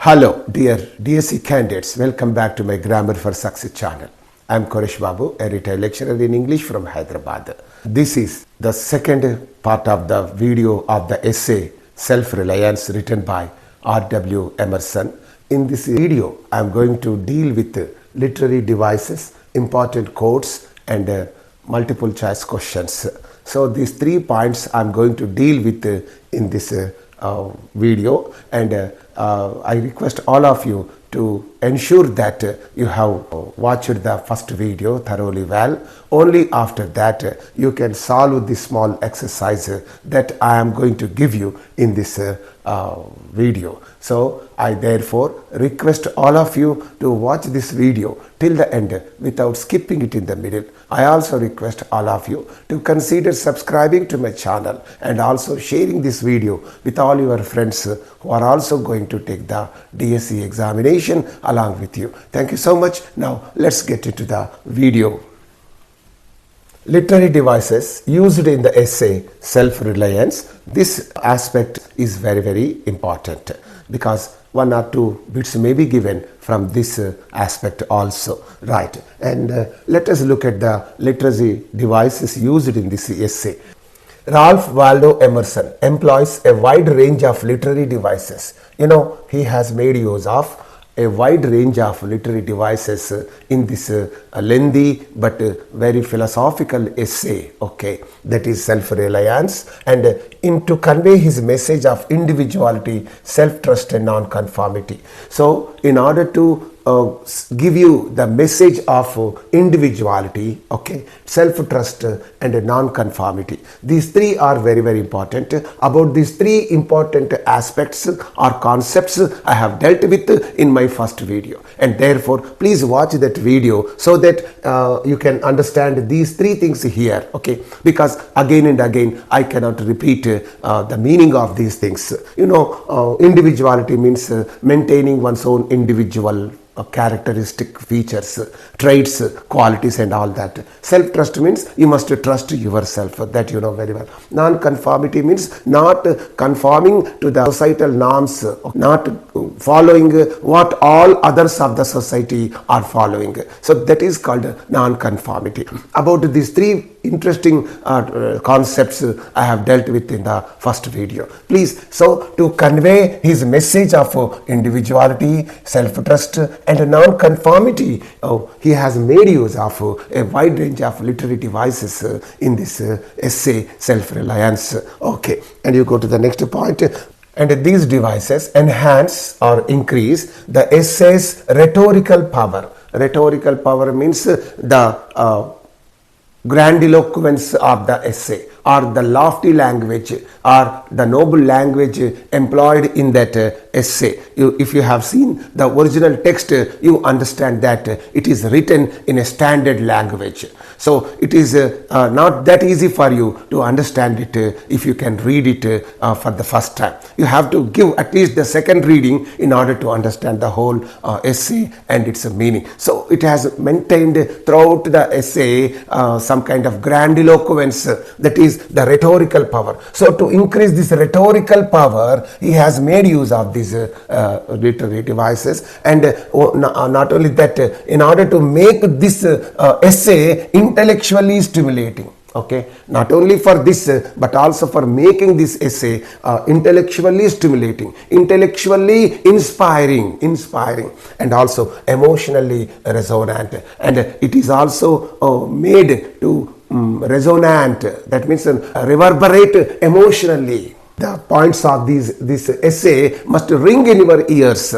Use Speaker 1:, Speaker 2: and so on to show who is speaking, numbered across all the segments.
Speaker 1: Hello, dear DSC candidates. Welcome back to my Grammar for Success channel. I am Koresh Babu, a retired lecturer in English from Hyderabad. This is the second part of the video of the essay Self-Reliance written by Waldo Emerson. In this video, I am going to deal with literary devices, important quotes and multiple choice questions. So these 3 points I am going to deal with in this video, and I request all of you to ensure that you have watched the first video thoroughly well. Only after that you can solve this small exercise that I am going to give you in this video. So I therefore request all of you to watch this video till the end without skipping it in the middle. I also request all of you to consider subscribing to my channel and also sharing this video with all your friends who are also going to take the DSC examination along with you. Thank you so much. Now let's get into the video. Literary devices used in the essay Self-Reliance. This aspect is very important because 1 or 2 bits may be given from this aspect also, right? And let us look at the literary devices used in this essay. Ralph Waldo Emerson employs a wide range of literary devices. He has made use of a wide range of literary devices in this lengthy but very philosophical essay, that is Self-Reliance, and to convey his message of individuality, self-trust and non-conformity. So in order to give you the message of individuality, self-trust and non-conformity. These 3 are very important. About these 3 important aspects or concepts I have dealt with in my first video, and therefore please watch that video so that you can understand these 3 things here, because again and again I cannot repeat the meaning of these things. Individuality means maintaining one's own individual characteristic features, traits, qualities and all that. Self-trust means you must trust yourself, that you know very well. Non-conformity means not conforming to the societal norms, not following what all others of the society are following. So that is called non-conformity. About these 3 interesting concepts I have dealt with in the first video. Please, so to convey his message of individuality, self-trust and non-conformity, he has made use of a wide range of literary devices in this essay Self-Reliance. And you go to the next point. And these devices enhance or increase the essay's rhetorical power. Rhetorical power means the grandiloquence of the essay, or the lofty language, or the noble language employed in that essay. If you have seen the original text, you understand that it is written in a standard language. So it is not that easy for you to understand it if you can read it for the first time. You have to give at least the second reading in order to understand the whole essay and its meaning. So it has maintained throughout the essay some kind of grandiloquence, that is the rhetorical power. So to increase this rhetorical power, he has made use of these literary devices, and not only that, in order to make this essay intellectually stimulating. Not only for this but also for making this essay intellectually stimulating, intellectually inspiring and also emotionally resonant, and it is also made to resonant, that means reverberate emotionally. The points of this essay must ring in your ears.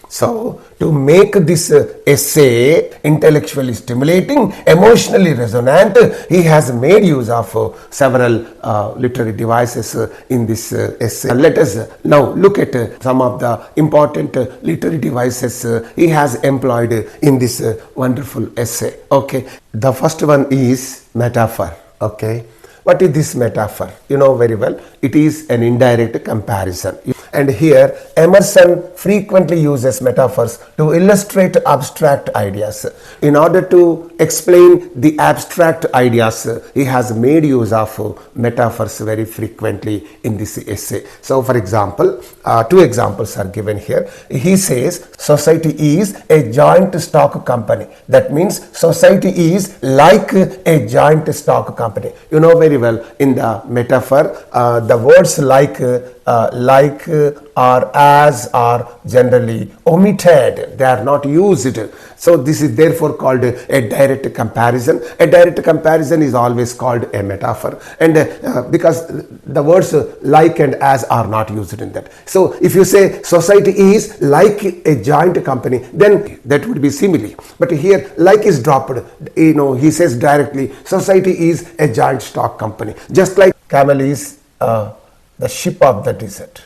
Speaker 1: So to make this essay intellectually stimulating, emotionally resonant, he has made use of several literary devices in this essay. Let us now look at some of the important literary devices he has employed in this wonderful essay. The first one is metaphor. What is this metaphor? You know very well, it is an indirect comparison. And here Emerson frequently uses metaphors to illustrate abstract ideas. In order to explain the abstract ideas, he has made use of metaphors very frequently in this essay. So for example, two examples are given here. He says society is a joint stock company. That means society is like a joint stock company. You know very well, in the metaphor, the words like or as are generally omitted. They are not used. So this is therefore called a direct comparison. A direct comparison is always called a metaphor, and because the words like and as are not used in that. So if you say society is like a joint company, then that would be simile. But here like is dropped. You know, he says directly society is a joint stock company, just like camel is the ship of the desert.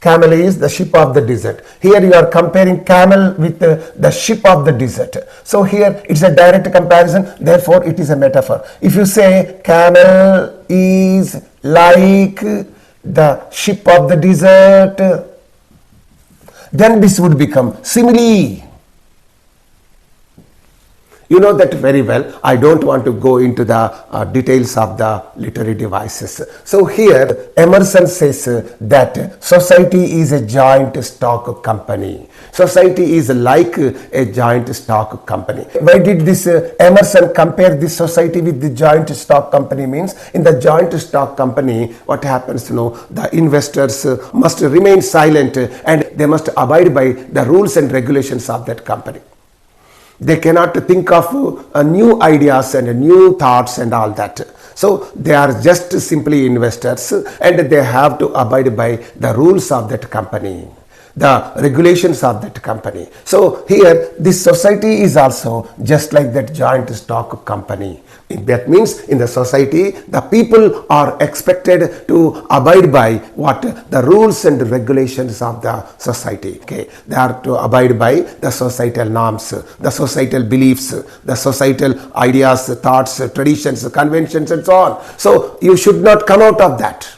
Speaker 1: Camel is the ship of the desert. Here you are comparing camel with the ship of the desert. So here it's a direct comparison, therefore it is a metaphor. If you say camel is like the ship of the desert, then this would become simile. You know that very well. I don't want to go into the details of the literary devices. So here Emerson says that society is a joint stock company. Society is like a joint stock company. Why did this Emerson compare this society with the joint stock company? Means in the joint stock company, what happens, the investors must remain silent and they must abide by the rules and regulations of that company. They cannot think of new ideas and new thoughts and all that. So they are just simply investors and they have to abide by the rules of that company, the regulations of that company. So here this society is also just like that joint stock company. That means in the society the people are expected to abide by what the rules and regulations of the society. Okay, they are to abide by the societal norms, the societal beliefs, the societal ideas, thoughts, traditions, conventions and so on. So you should not come out of that.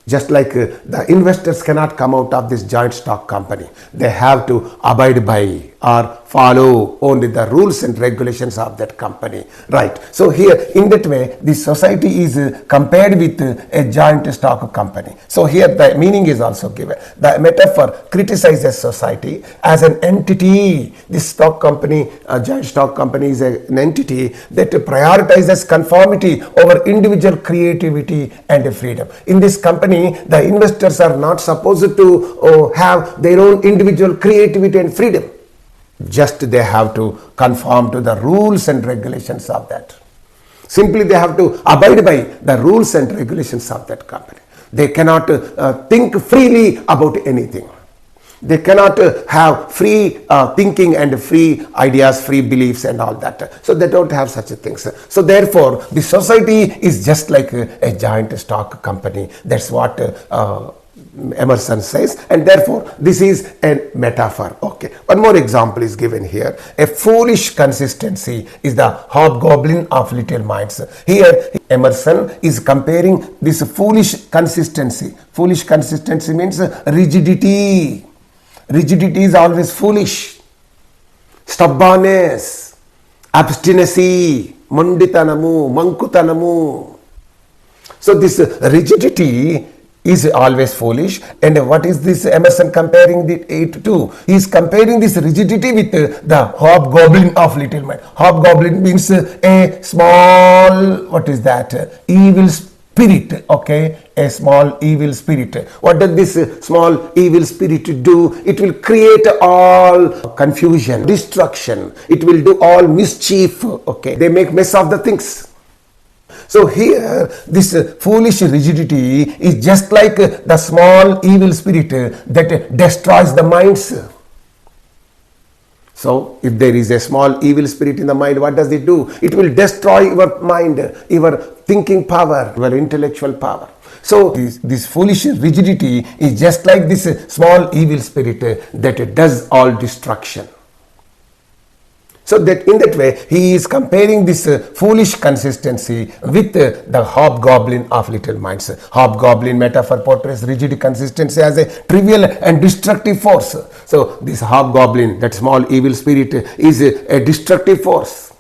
Speaker 1: Just like the investors cannot come out of this joint stock company, they have to abide by or follow only the rules and regulations of that company, right? So here in that way this society is compared with a joint stock company. So here the meaning is also given. The metaphor criticizes society as an entity. This stock company, joint stock company, is an entity that prioritizes conformity over individual creativity and freedom. In this company the investors are not supposed to have their own individual creativity and freedom. Just they have to conform to the rules and regulations of that. Simply they have to abide by the rules and regulations of that company. They cannot think freely about anything. They cannot have free thinking and free ideas, free beliefs and all that. So they don't have such things. So therefore the society is just like a giant stock company. That's what Emerson says, and therefore this is a metaphor. Okay, one more example is given here. A foolish consistency is the hobgoblin of little minds. Here Emerson is comparing this foolish consistency. Foolish consistency means rigidity. Rigidity is always foolish. Stubbornness, obstinacy, monditanamu, mankutanamu. So this rigidity is always foolish. And what is this Emerson comparing it to? He is comparing this rigidity with the hobgoblin of little mind. Hobgoblin means a small, what is that? Evil spirit. Okay, a small evil spirit. What does this small evil spirit do? It will create all confusion, destruction. It will do all mischief. Okay, they make mess of the things. So here this foolish rigidity is just like the small evil spirit that destroys the minds. So if there is a small evil spirit in the mind, what does it do? It will destroy your mind, your thinking power, your intellectual power. So this foolish rigidity is just like this small evil spirit that does all destruction. So that in that way, he is comparing this foolish consistency with the hobgoblin of little minds. Hobgoblin metaphor portrays rigid consistency as a trivial and destructive force. So this hobgoblin, that small evil spirit, is a destructive force.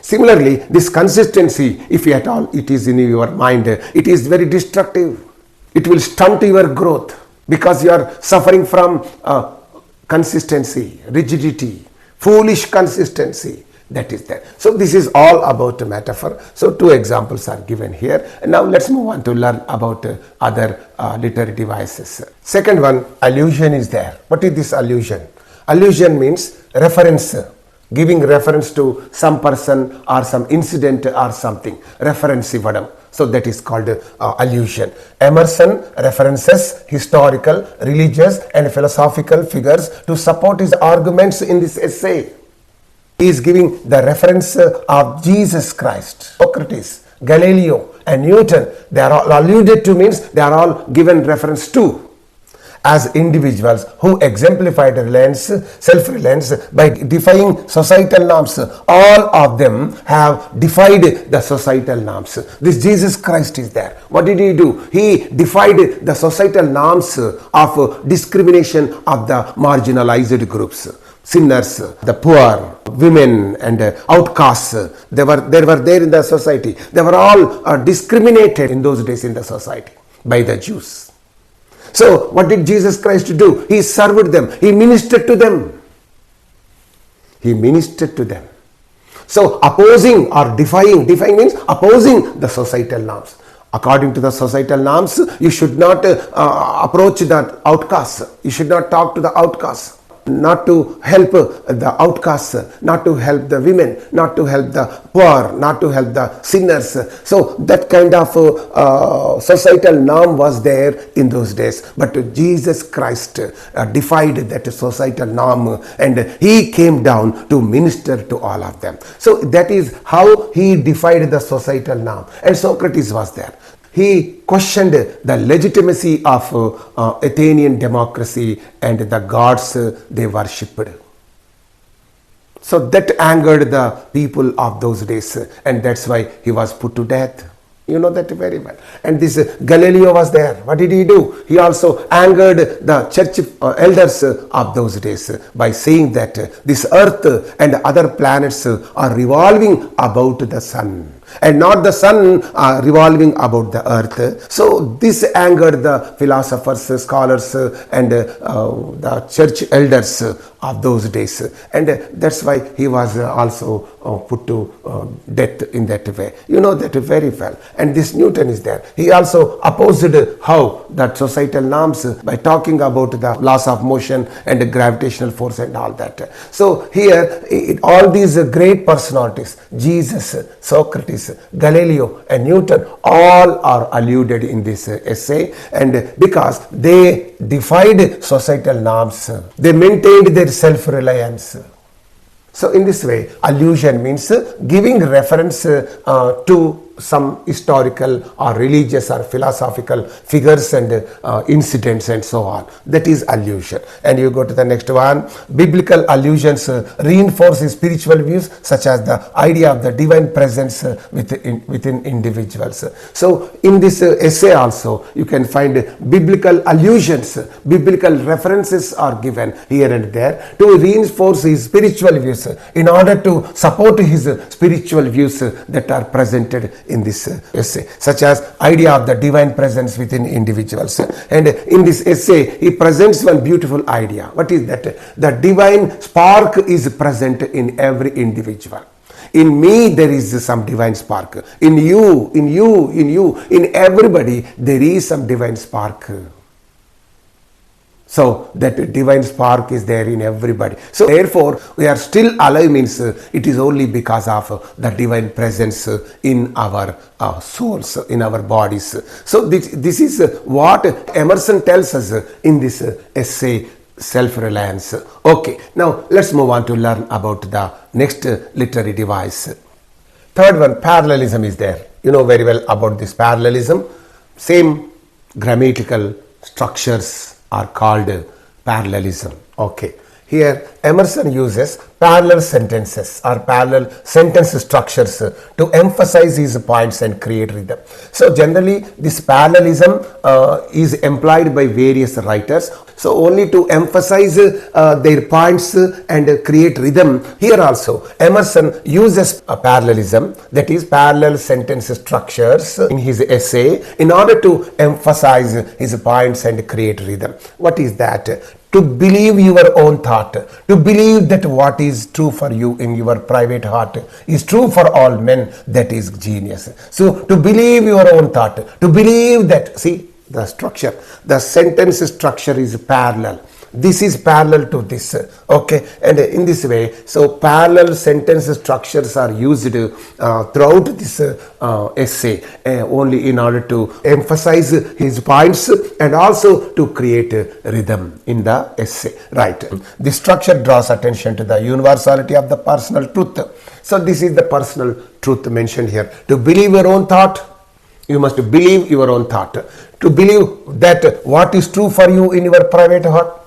Speaker 1: Similarly, this consistency, if at all it is in your mind, it is very destructive. It will stunt your growth because you are suffering from consistency, rigidity, foolish consistency that is there. So this is all about a metaphor. So two examples are given here. And now let's move on to learn about other literary devices. Second one, allusion is there. What is this allusion? Allusion means reference, giving reference to some person or some incident or something. Reference ivadam. So that is called allusion. Emerson references historical, religious and philosophical figures to support his arguments in this essay. He is giving the reference of Jesus Christ, Socrates, Galileo and Newton. They are all alluded to, means they are all given reference to as individuals who exemplified self-reliance by defying societal norms. All of them have defied the societal norms. This Jesus Christ is there. What did he do? He defied the societal norms of discrimination of the marginalized groups. Sinners, the poor, women and outcasts, they were there in the society. They were all discriminated in those days in the society by the Jews. So what did Jesus Christ do? He served them. He ministered to them. He ministered to them. So opposing or defying means opposing the societal norms. According to the societal norms, you should not approach the outcasts. You should not talk to the outcasts. Not to help the outcasts, not to help the women, not to help the poor, not to help the sinners. So that kind of societal norm was there in those days. But Jesus Christ defied that societal norm and he came down to minister to all of them. So that is how he defied the societal norm. And Socrates was there. He questioned the legitimacy of Athenian democracy and the gods they worshipped. So that angered the people of those days, and that's why he was put to death. You know that very well. And this Galileo was there. What did he do? He also angered the church elders of those days by saying that this earth and other planets are revolving about the sun and not the sun revolving about the earth. So this angered the philosophers, scholars and the church elders of those days, and that's why he was also put to death in that way. You know that very well. And this Newton is there. He also opposed how that societal norms by talking about the laws of motion and the gravitational force and all that. So here all these great personalities, Jesus, Socrates, Galileo and Newton, all are alluded in this essay, and because they defied societal norms, they maintained their self-reliance. So in this way, allusion means giving reference to some historical or religious or philosophical figures and incidents and so on. That is allusion. And you go to the next one. Biblical allusions reinforce spiritual views such as the idea of the divine presence within individuals. So in this essay also you can find biblical allusions, biblical references are given here and there to reinforce his spiritual views in order to support his spiritual views that are presented in this essay, such as idea of the divine presence within individuals. And in this essay he presents one beautiful idea. What is that? The divine spark is present in every individual. In me there is some divine spark. In you, in everybody there is some divine spark. So that divine spark is there in everybody. So therefore we are still alive means it is only because of the divine presence in our souls, in our bodies. So this is what Emerson tells us in this essay, Self-Reliance. Okay, now let's move on to learn about the next literary device. Third one, parallelism is there. You know very well about this parallelism. Same grammatical structures are called parallelism. Okay. Here Emerson uses parallel sentences or parallel sentence structures to emphasize his points and create rhythm. So generally this parallelism is employed by various writers. So only to emphasize their points and create rhythm. Here also Emerson uses a parallelism, that is parallel sentence structures in his essay in order to emphasize his points and create rhythm. What is that? To believe your own thought, to believe that what is true for you in your private heart is true for all men, that is genius. So to believe your own thought, to believe that, see the structure, the sentence structure is parallel. This is parallel to this, okay, and in this way, so parallel sentence structures are used throughout this essay only in order to emphasize his points and also to create rhythm in the essay, right? This structure draws attention to the universality of the personal truth. So this is the personal truth mentioned here. To believe your own thought, you must believe your own thought. To believe that what is true for you in your private heart,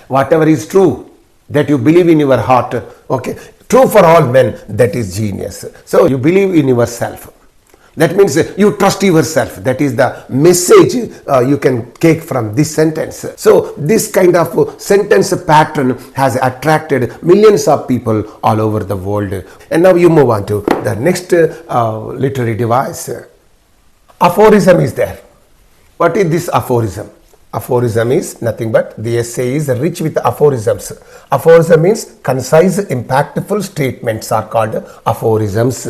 Speaker 1: whatever is true that you believe in your heart, okay, true for all men, that is genius. So you believe in yourself. That means you trust yourself. That is the message you can take from this sentence. So this kind of sentence pattern has attracted millions of people all over the world. And now you move on to the next literary device. Aphorism is there. What is this aphorism? Aphorism is nothing but the essay is rich with aphorisms. Aphorism means concise, impactful statements are called aphorisms.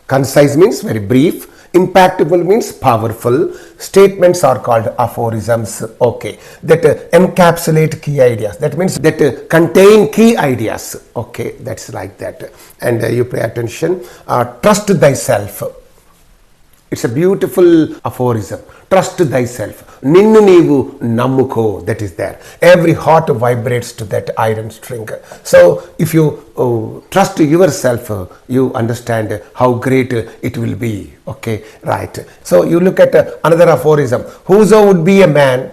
Speaker 1: Concise means very brief. Impactful means powerful. Statements are called aphorisms. Okay, that encapsulate key ideas. That means that contain key ideas. Okay, that's like that. And you pay attention. Trust thyself. It's a beautiful aphorism. Trust thyself. Ninnu neevu nammuko. That is there. Every heart vibrates to that iron string. So if you trust yourself, you understand how great it will be. Okay, right. So you look at another aphorism. Whoso would be a man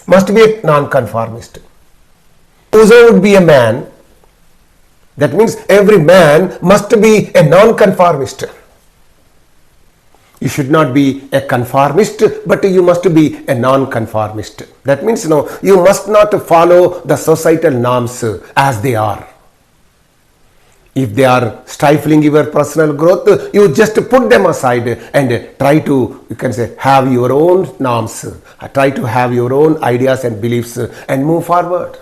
Speaker 1: must be a non-conformist. Whoso would be a man, that means every man must be a non-conformist. You should not be a conformist, but you must be a non-conformist. That means you must not follow the societal norms as they are. If they are stifling your personal growth, you just put them aside and try to, you can say, have your own norms, try to have your own ideas and beliefs and move forward.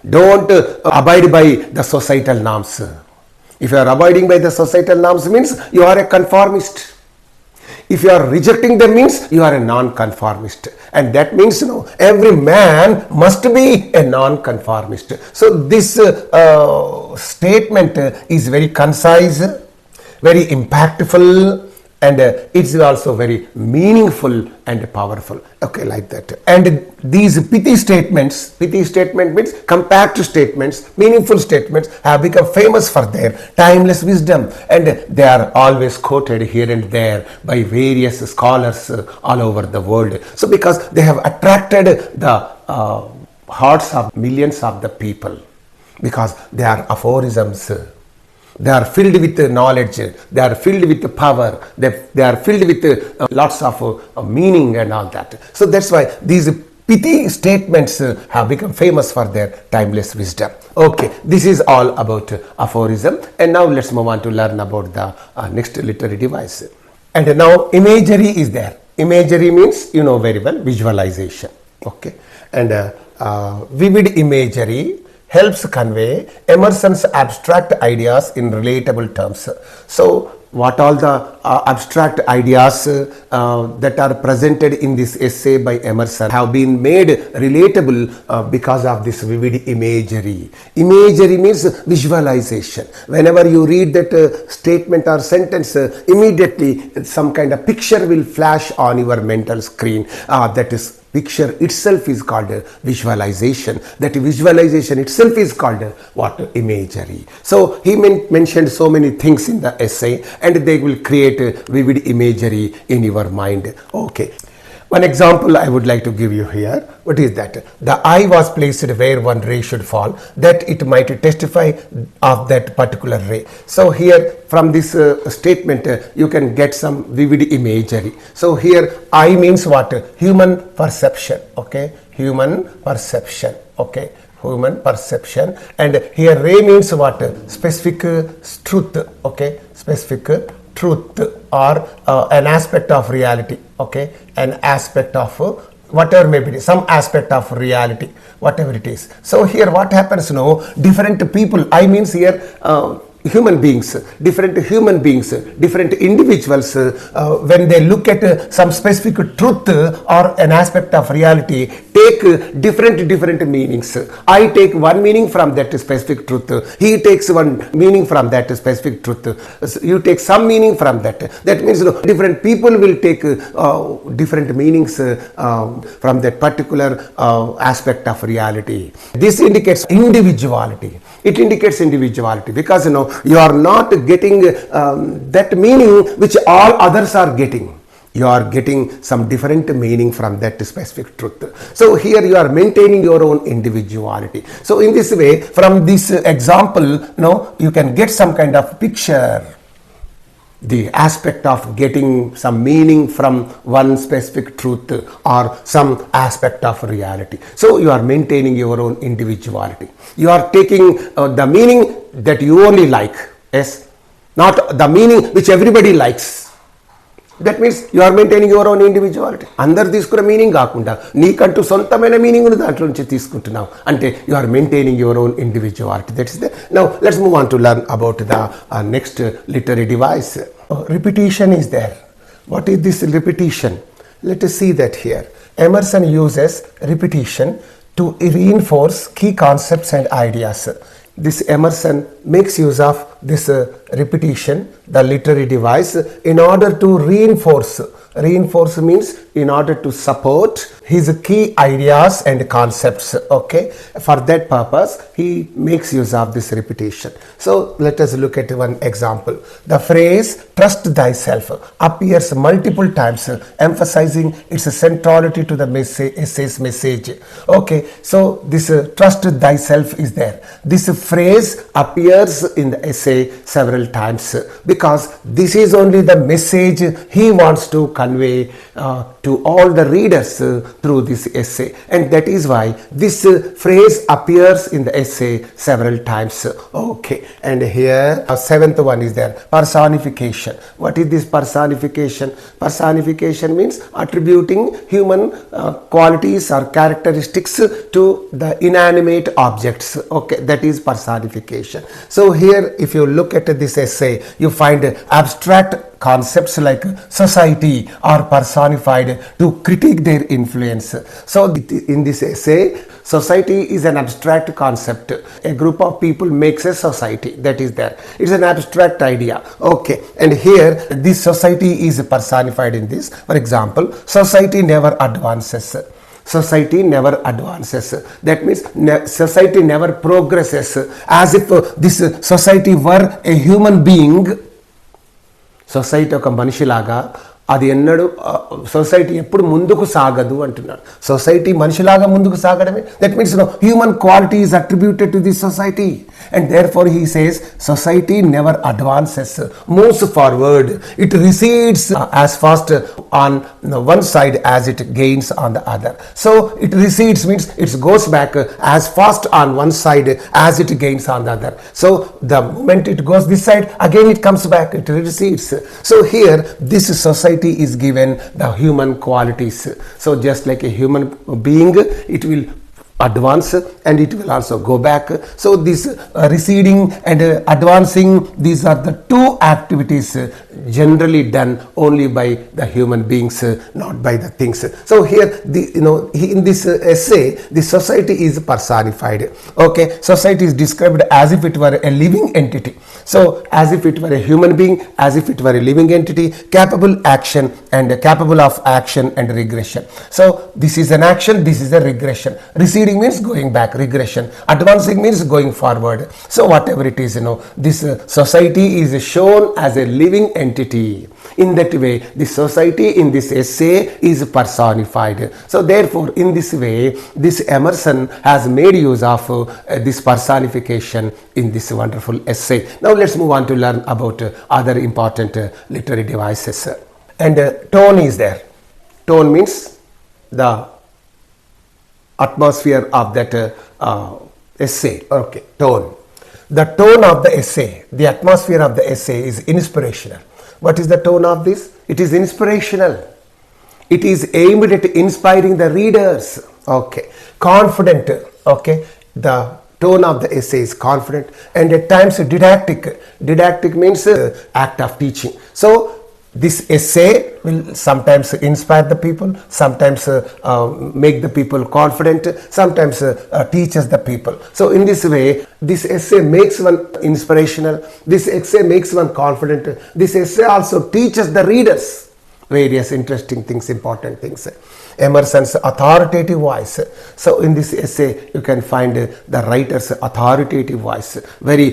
Speaker 1: Don't abide by the societal norms. If you are abiding by the societal norms, means you are a conformist. If you are rejecting them, means you are a non-conformist, and that means every man must be a non-conformist. So this statement is very concise, very impactful, and it's also very meaningful and powerful. Okay, like that. And these pithy statements means compact statements, meaningful statements, have become famous for their timeless wisdom, and they are always quoted here and there by various scholars all over the world. So because they have attracted the hearts of millions of the people, because they are aphorisms. They are filled with knowledge, they are filled with power, they are filled with lots of meaning and all that. So that's why these pithy statements have become famous for their timeless wisdom. Okay, this is all about aphorism, and now let's move on to learn about the next literary device. And now imagery is there. Imagery means, you know very well, visualization. Okay, and vivid imagery helps convey Emerson's abstract ideas in relatable terms. So what all the abstract ideas that are presented in this essay by Emerson have been made relatable because of this vivid imagery. Imagery means visualization. Whenever you read that statement or sentence, immediately some kind of picture will flash on your mental screen. That is, picture itself is called visualization. That visualization itself is called what? Imagery. So he mentioned so many things in the essay, and they will create vivid imagery in your mind. Okay. One example I would like to give you here. What is that? The eye was placed where one ray should fall, that it might testify of that particular ray. So here from this statement you can get some vivid imagery. So here eye means what? Human perception. Okay, human perception. Okay, human perception. And here ray means what? Specific truth. Okay, specific truth or an aspect of reality. Okay, an aspect of whatever may be, some aspect of reality, whatever it is. So here what happens now, different people, I means here human beings, different individuals, when they look at some specific truth or an aspect of reality, take different meanings. I take one meaning from that specific truth, he takes one meaning from that specific truth, you take some meaning from that. That means different people will take different meanings from that particular aspect of reality. This indicates individuality. It indicates individuality because you are not getting that meaning which all others are getting. You are getting some different meaning from that specific truth. So here you are maintaining your own individuality. So in this way, from this example, you can get some kind of picture, the aspect of getting some meaning from one specific truth or some aspect of reality. So you are maintaining your own individuality. You are taking the meaning that you only like, yes, not the meaning which everybody likes. That means you are maintaining your own individuality. Andaru తీసుకున్న meaning కాకుండా నీకంటూ సొంతమైన meaning దాంట్లో నుంచి తీసుకుంటున్నావు అంటే you are maintaining your own individuality. That is the. Now let's move on to learn about the next literary device. Repetition is there. What is this repetition? Let us see that here. Emerson uses repetition to reinforce key concepts and ideas. This Emerson makes use of this repetition, the literary device, in order to reinforce. Reinforce means in order to support his key ideas and concepts. Okay, for that purpose he makes use of this repetition. So let us look at one example. The phrase trust thyself appears multiple times, emphasizing its centrality to the essay's message. Okay, so this trust thyself is there. This phrase appears in the essay several times because this is only the message he wants to convey to all the readers through this essay, and that is why this phrase appears in the essay several times. Okay, and here seventh one is there, personification. What is this personification? Personification means attributing human qualities or characteristics to the inanimate objects. Okay, that is personification. So here if you look at this essay, you find abstract concepts like society are personified to critique their influence. So in this essay, society is an abstract concept. A group of people makes a society, that is there. It's an abstract idea. Okay, and here this society is personified in this. For example, society never advances. Society never advances. That means society never progresses. As if this society were a human being. Society ఒక మనిషిలాగా అది ఎన్నడూ society ఎప్పుడు ముందుకు సాగదు అంటున్నాడు. Society మనిషిలాగా ముందుకు సాగడమే. That means human quality is attributed to this society and therefore he says society never advances, moves forward, it recedes as fast on one side as it gains on the other. So it recedes means it's goes back as fast on one side as it gains on the other. So the moment it goes this side again it comes back, it recedes. So here this society is given the human qualities. So just like a human being, it will advance and it will also go back. So this receding and advancing, these are the two activities generally done only by the human beings, not by the things. So here in this essay, the society is personified. Okay, society is described as if it were a living entity. So as if it were a human being, as if it were a living entity, capable of action and regression. So this is an action, this is a regression. Receding receding means going back, regression. Advancing means going forward. So whatever it is, this society is shown as a living entity. In that way, the society in this essay is personified. So therefore, in this way, this Emerson has made use of this personification in this wonderful essay. Now let's move on to learn about other important literary devices. And tone is there. Tone means the atmosphere of that essay. Okay, tone. The tone of the essay, the atmosphere of the essay is inspirational. What is the tone of this? It is inspirational. It is aimed at inspiring the readers. Okay. Confident. Okay. The tone of the essay is confident and at times didactic. Didactic means act of teaching. So this essay will sometimes inspire the people, sometimes make the people confident, sometimes teaches the people. So in this way, this essay makes one inspirational, this essay makes one confident, this essay also teaches the readers various interesting things, important things. Emerson's authoritative voice. So in this essay you can find the writer's authoritative voice, very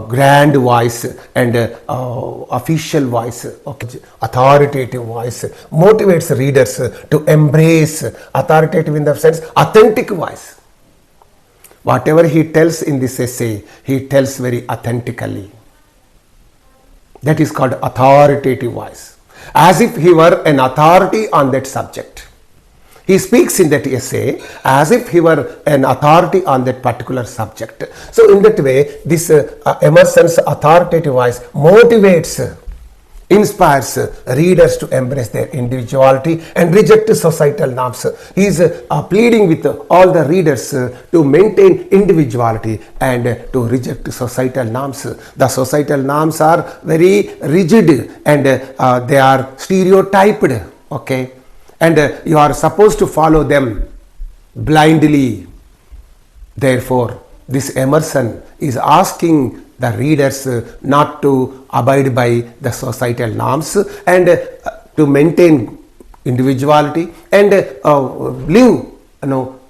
Speaker 1: grand voice and official voice. Okay. Authoritative voice motivates readers to embrace. Authoritative in the sense authentic voice. Whatever he tells in this essay, he tells very authentically. That is called authoritative voice, as if he were an authority on that subject. He speaks in that essay as if he were an authority on that particular subject. So in that way, this Emerson's authoritative voice motivates, inspires readers to embrace their individuality and reject societal norms. He is pleading with all the readers to maintain individuality and to reject societal norms. The societal norms are very rigid and they are stereotyped. Okay. And you are supposed to follow them blindly. Therefore, this Emerson is asking the readers not to abide by the societal norms and to maintain individuality and live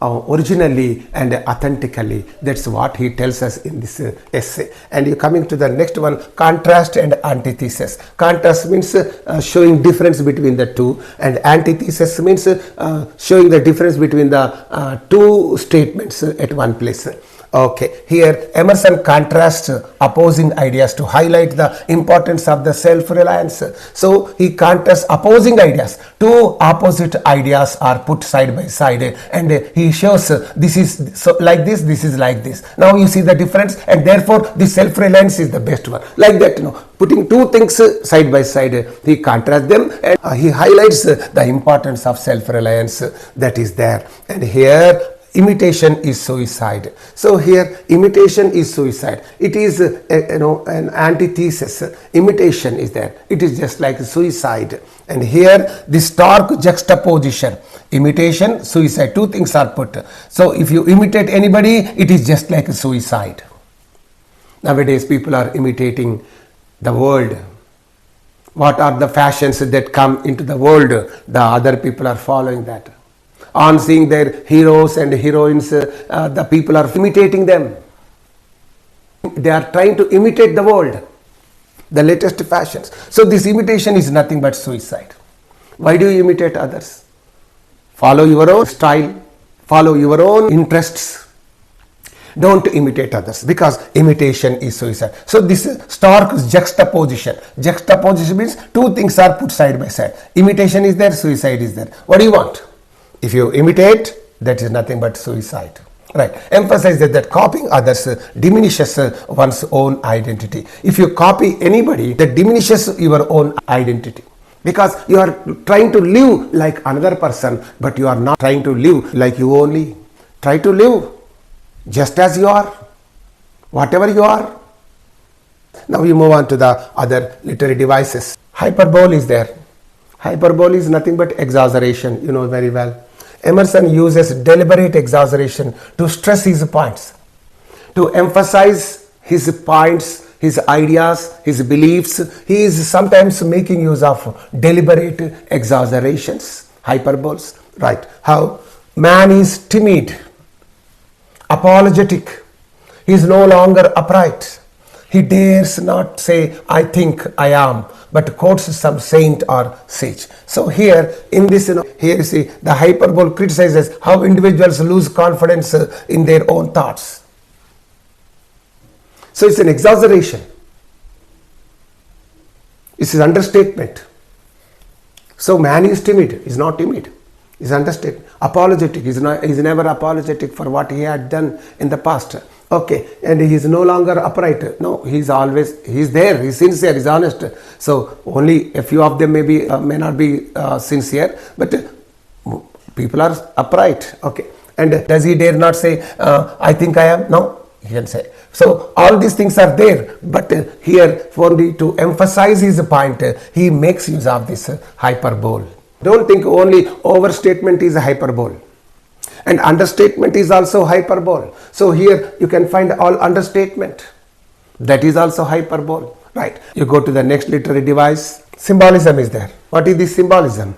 Speaker 1: originally and authentically. That's what he tells us in this essay. And you coming to the next one, contrast and antithesis. Contrast means showing difference between the two, and antithesis means showing the difference between the two statements at one place. Okay, here Emerson contrasts opposing ideas to highlight the importance of the self-reliance. So he contrasts opposing ideas. Two opposite ideas are put side by side and he shows this is so like this is like this. Now you see the difference, and therefore the self-reliance is the best one. Like that, putting two things side by side, he contrasts them and he highlights the importance of self-reliance that is there. And here imitation is suicide. So here imitation is suicide. It is an antithesis. Imitation is there. It is just like suicide. And here the stark juxtaposition. Imitation, suicide. Two things are put. So if you imitate anybody, it is just like a suicide. Nowadays people are imitating the world. What are the fashions that come into the world? The other people are following that. On seeing their heroes and heroines, the people are imitating them. They are trying to imitate the world, the latest fashions. So this imitation is nothing but suicide. Why do you imitate others? Follow your own style, follow your own interests. Don't imitate others, because imitation is suicide. So this stark juxtaposition. Juxtaposition means two things are put side by side. Imitation is there, suicide is there. What do you want? If you imitate, that is nothing but suicide. Right. Emphasize that copying others diminishes one's own identity. If you copy anybody, that diminishes your own identity. Because you are trying to live like another person, but you are not trying to live like you only. Try to live just as you are, whatever you are. Now we move on to the other literary devices. Hyperbole is there. Hyperbole is nothing but exaggeration, you know very well. Emerson uses deliberate exaggeration to stress his points, to emphasize his points, his ideas, his beliefs. He is sometimes making use of deliberate exaggerations, hyperboles. Right. How man is timid. apologetic. He is no longer upright. He dares not say, I think, I am, but quotes some saint or sage. So here in this, here you see the hyperbole criticizes how individuals lose confidence in their own thoughts. So it's an exaggeration. It's an understatement. So man is timid, is not timid. Is understatement. Apologetic, is never apologetic for what he had done in the past. Okay, and he is no longer upright. No, he is always, he is there, he is sincere, he is honest. So only a few of them may not be sincere, but people are upright. Okay, and does he dare not say, I think I am? No, he can say. So all these things are there, but here only to emphasize his point, he makes use of this hyperbole. Don't think only overstatement is a hyperbole. And understatement is also hyperbole. So here you can find all understatement. That is also hyperbole. Right. You go to the next literary device. Symbolism is there. What is this symbolism?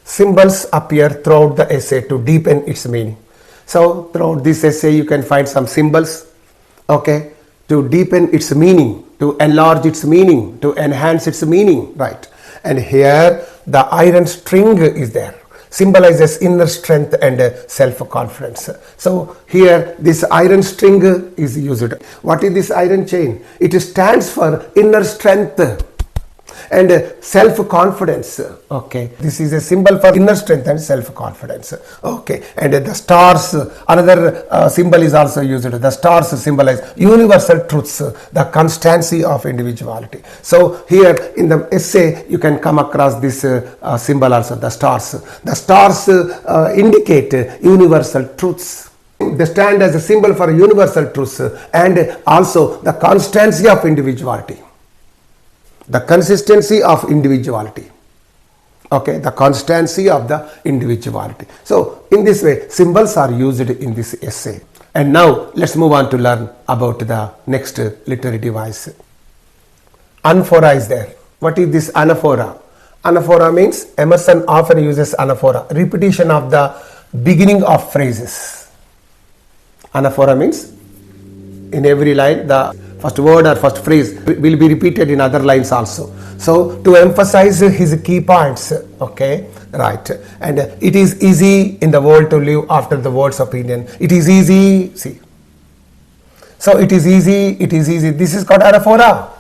Speaker 1: Symbols appear throughout the essay to deepen its meaning. So throughout this essay you can find some symbols. Okay. To deepen its meaning, to enlarge its meaning, to enhance its meaning. Right. And here the iron string is there. Symbolizes inner strength and self-confidence. So here this iron string is used. What is this iron chain? It stands for inner strength and self-confidence. Okay, this is a symbol for inner strength and self-confidence. Okay, and the stars, another symbol is also used. The stars symbolize universal truths, the constancy of individuality. So here in the essay you can come across this symbol also, the stars. The stars indicate universal truths. They stand as a symbol for universal truths and also the constancy of individuality. The consistency of individuality. Okay, the constancy of the individuality. So in this way symbols are used in this essay. And now let's move on to learn about the next literary device. Anaphora is there. What is this anaphora? Anaphora means Emerson often uses anaphora, repetition of the beginning of phrases. Anaphora means in every line the first word or first phrase will be repeated in other lines also. So to emphasize his key points, okay, right. And it is easy in the world to live after the world's opinion. It is easy, see. So it is easy, it is easy. This is called anaphora.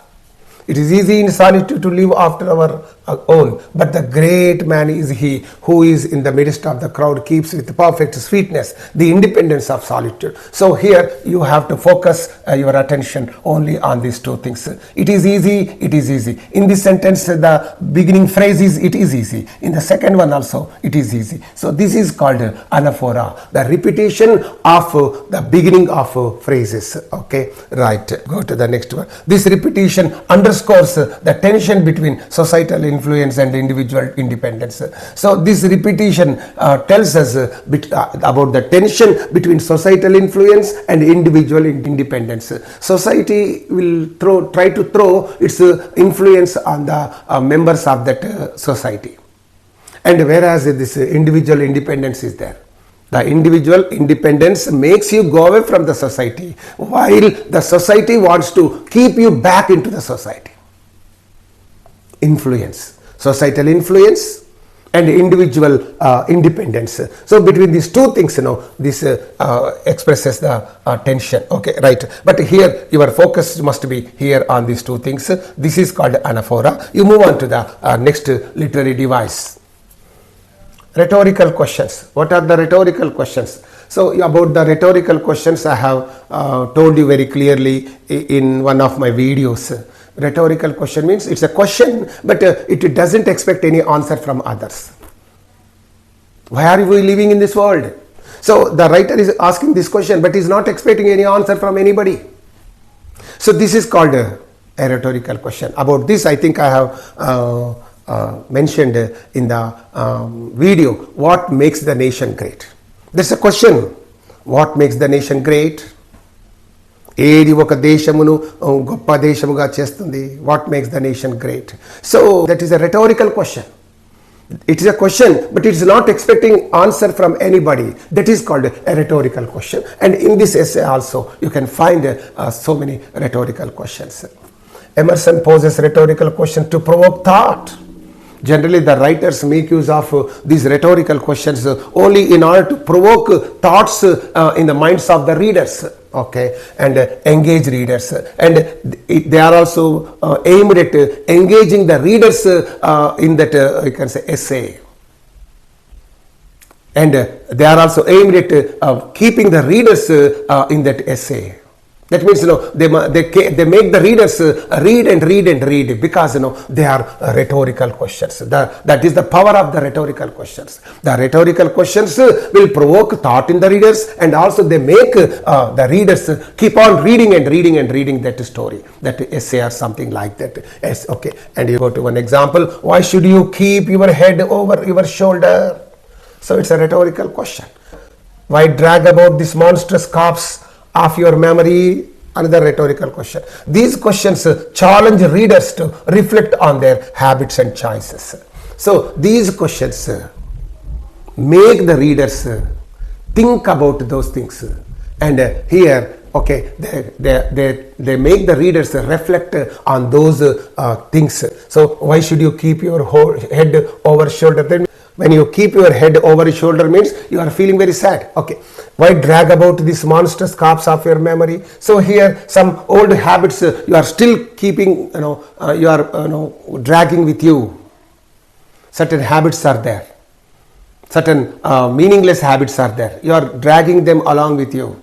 Speaker 1: It is easy in solitude to live after our own, but the great man is he who is in the midst of the crowd, keeps with perfect sweetness the independence of solitude. So here you have to focus your attention only on these two things. It is easy, it is easy. In this sentence the beginning phrase is it is easy. In the second one also it is easy. So this is called anaphora, the repetition of the beginning of phrases. Okay, right. Go to the next one. This repetition underscores the tension between societal influence and individual independence. So this repetition tells us about the tension between societal influence and individual independence. Society will try to throw its influence on the members of that society, and whereas this individual independence is there. The individual independence makes you go away from the society, while the society wants to keep you back into the society. Influence, societal influence and individual independence. So between these two things, this expresses the tension. Okay, right. But here your focus must be here on these two things. This is called anaphora. You move on to the next literary device. Rhetorical questions. What are the rhetorical questions? So about the rhetorical questions I have told you very clearly in one of my videos. Rhetorical question means it's a question, but it doesn't expect any answer from others. Why are we living in this world? So the writer is asking this question, but is not expecting any answer from anybody. So this is called a rhetorical question. About this I think I have mentioned in the video, what makes the nation great? There's a question, what makes the nation great? ఏది ఒక దేశమును గొప్ప దేశముగా చేస్తుంది? What makes the nation great? So that is a rhetorical question. It is a question, but it is not expecting answer from anybody. That is called a rhetorical question. And in this essay also, you can find so many rhetorical questions. Emerson poses rhetorical questions to provoke thought. Generally, the writers make use of these rhetorical questions only in order to provoke thoughts in the minds of the readers, okay, and engage readers. And they are also aimed at engaging the readers in that, you can say, essay. And they are also aimed at keeping the readers in that essay. That means, they make the readers read and read and read, because they are rhetorical questions. That is the power of the rhetorical questions. The rhetorical questions will provoke thought in the readers, and also they make the readers keep on reading and reading and reading that story, that essay or something like that. Yes, okay. And you go to one example. Why should you keep your head over your shoulder? So it's a rhetorical question. Why drag about this monstrous corpse of your memory? Another rhetorical question. These questions challenge readers to reflect on their habits and choices. So these questions make the readers think about those things. And here, okay, they make the readers reflect on those things. So why should you keep your head over shoulder? Then when you keep your head over your shoulder means you are feeling very sad. Okay. Why drag about this monstrous corpse of your memory? So here some old habits you are still keeping, you are dragging with you. Certain habits are there. Certain meaningless habits are there. You are dragging them along with you.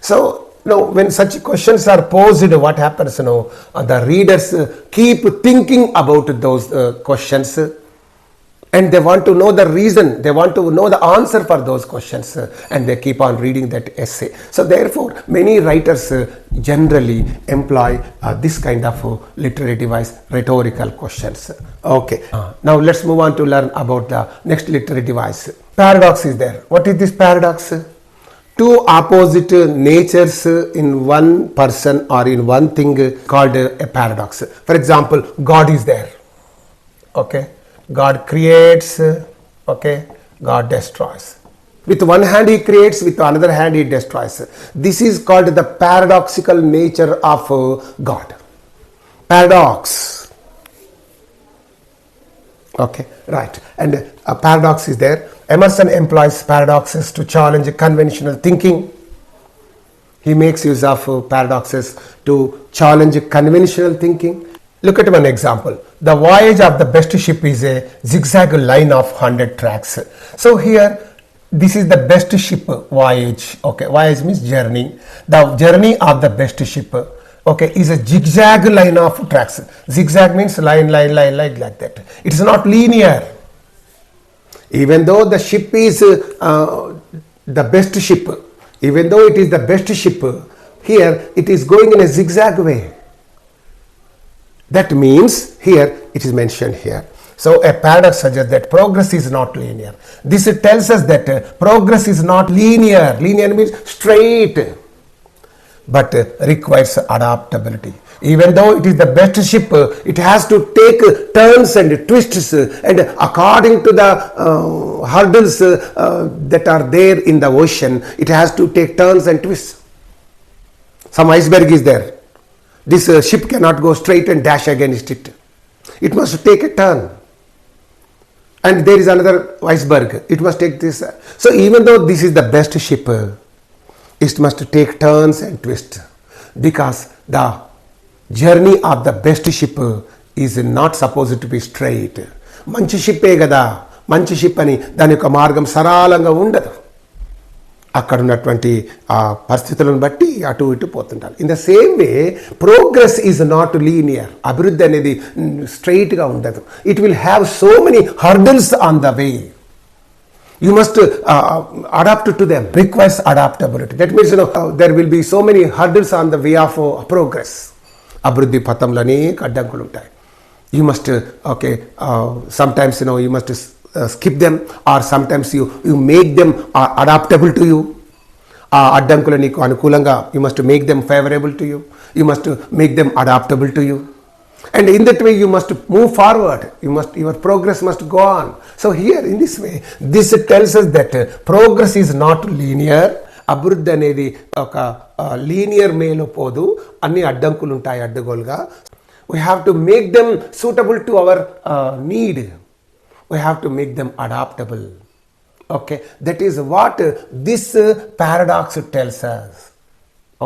Speaker 1: So when such questions are posed, what happens? The readers keep thinking about those questions. And they want to know the reason, they want to know the answer for those questions, and they keep on reading that essay. So therefore, many writers generally employ this kind of literary device, rhetorical questions. Okay, now let's move on to learn about the next literary device. Paradox is there. What is this paradox? Two opposite natures in one person or in one thing called a paradox. For example, God is there. Okay. God creates, okay, God destroys. With one hand he creates, with another hand he destroys. This is called the paradoxical nature of God. Paradox. Okay, right. And a paradox is there. Emerson employs paradoxes to challenge conventional thinking. He makes use of paradoxes to challenge conventional thinking. Look at one example. The voyage of the best ship is a zigzag line of 100 tracks. So here, this is the best ship voyage. Okay, voyage means journey. The journey of the best ship, okay, is a zigzag line of tracks. Zigzag means line like that. It is not linear. Even though the ship is the best ship, even though it is the best ship, here it is going in a zigzag way. That means here it is mentioned here. So a paradox suggests that progress is not linear. This tells us that progress is not linear. Linear means straight, but requires adaptability. Even though it is the best ship, it has to take turns and twists, and according to the hurdles that are there in the ocean, it has to take turns and twists. Some iceberg is there. This ship cannot go straight and dash against it. It must take a turn. And there is another iceberg. It must take this. So even though this is the best ship, it must take turns and twist. Because the journey of the best ship is not supposed to be straight. Manchi ship e gada. Manchi ship ani dani yoka margam saralanga undadu. అక్కడ ఉన్నటువంటి పరిస్థితులను బట్టి అటు ఇటు పోతుంటారు. In the same way progress is not linear. అభివృద్ధి అనేది స్ట్రైట్గా ఉండదు. It will have so many hurdles on the way. You must adapt to them. Requires adaptability. That means there will be so many hurdles on the way of progress. అభివృద్ధి పథంలో అనేక అడ్డంకులు ఉంటాయి. You must sometimes you must skip them, or sometimes you make them adaptable to you. అడ్డంకులు నీకు అనుకూలంగా you must make them favorable to you. You must make them adaptable to you. And in that way you must move forward. Your progress must go on. So here in this way, this tells us that progress is not linear. అభివృద్ధి అనేది ఒక linear మేలో పోదు, అన్ని అడ్డంకులు ఉంటాయి అడ్డగోలుగా. We have to make them suitable to our need. We have to make them adaptable. Okay, that is what this paradox tells us.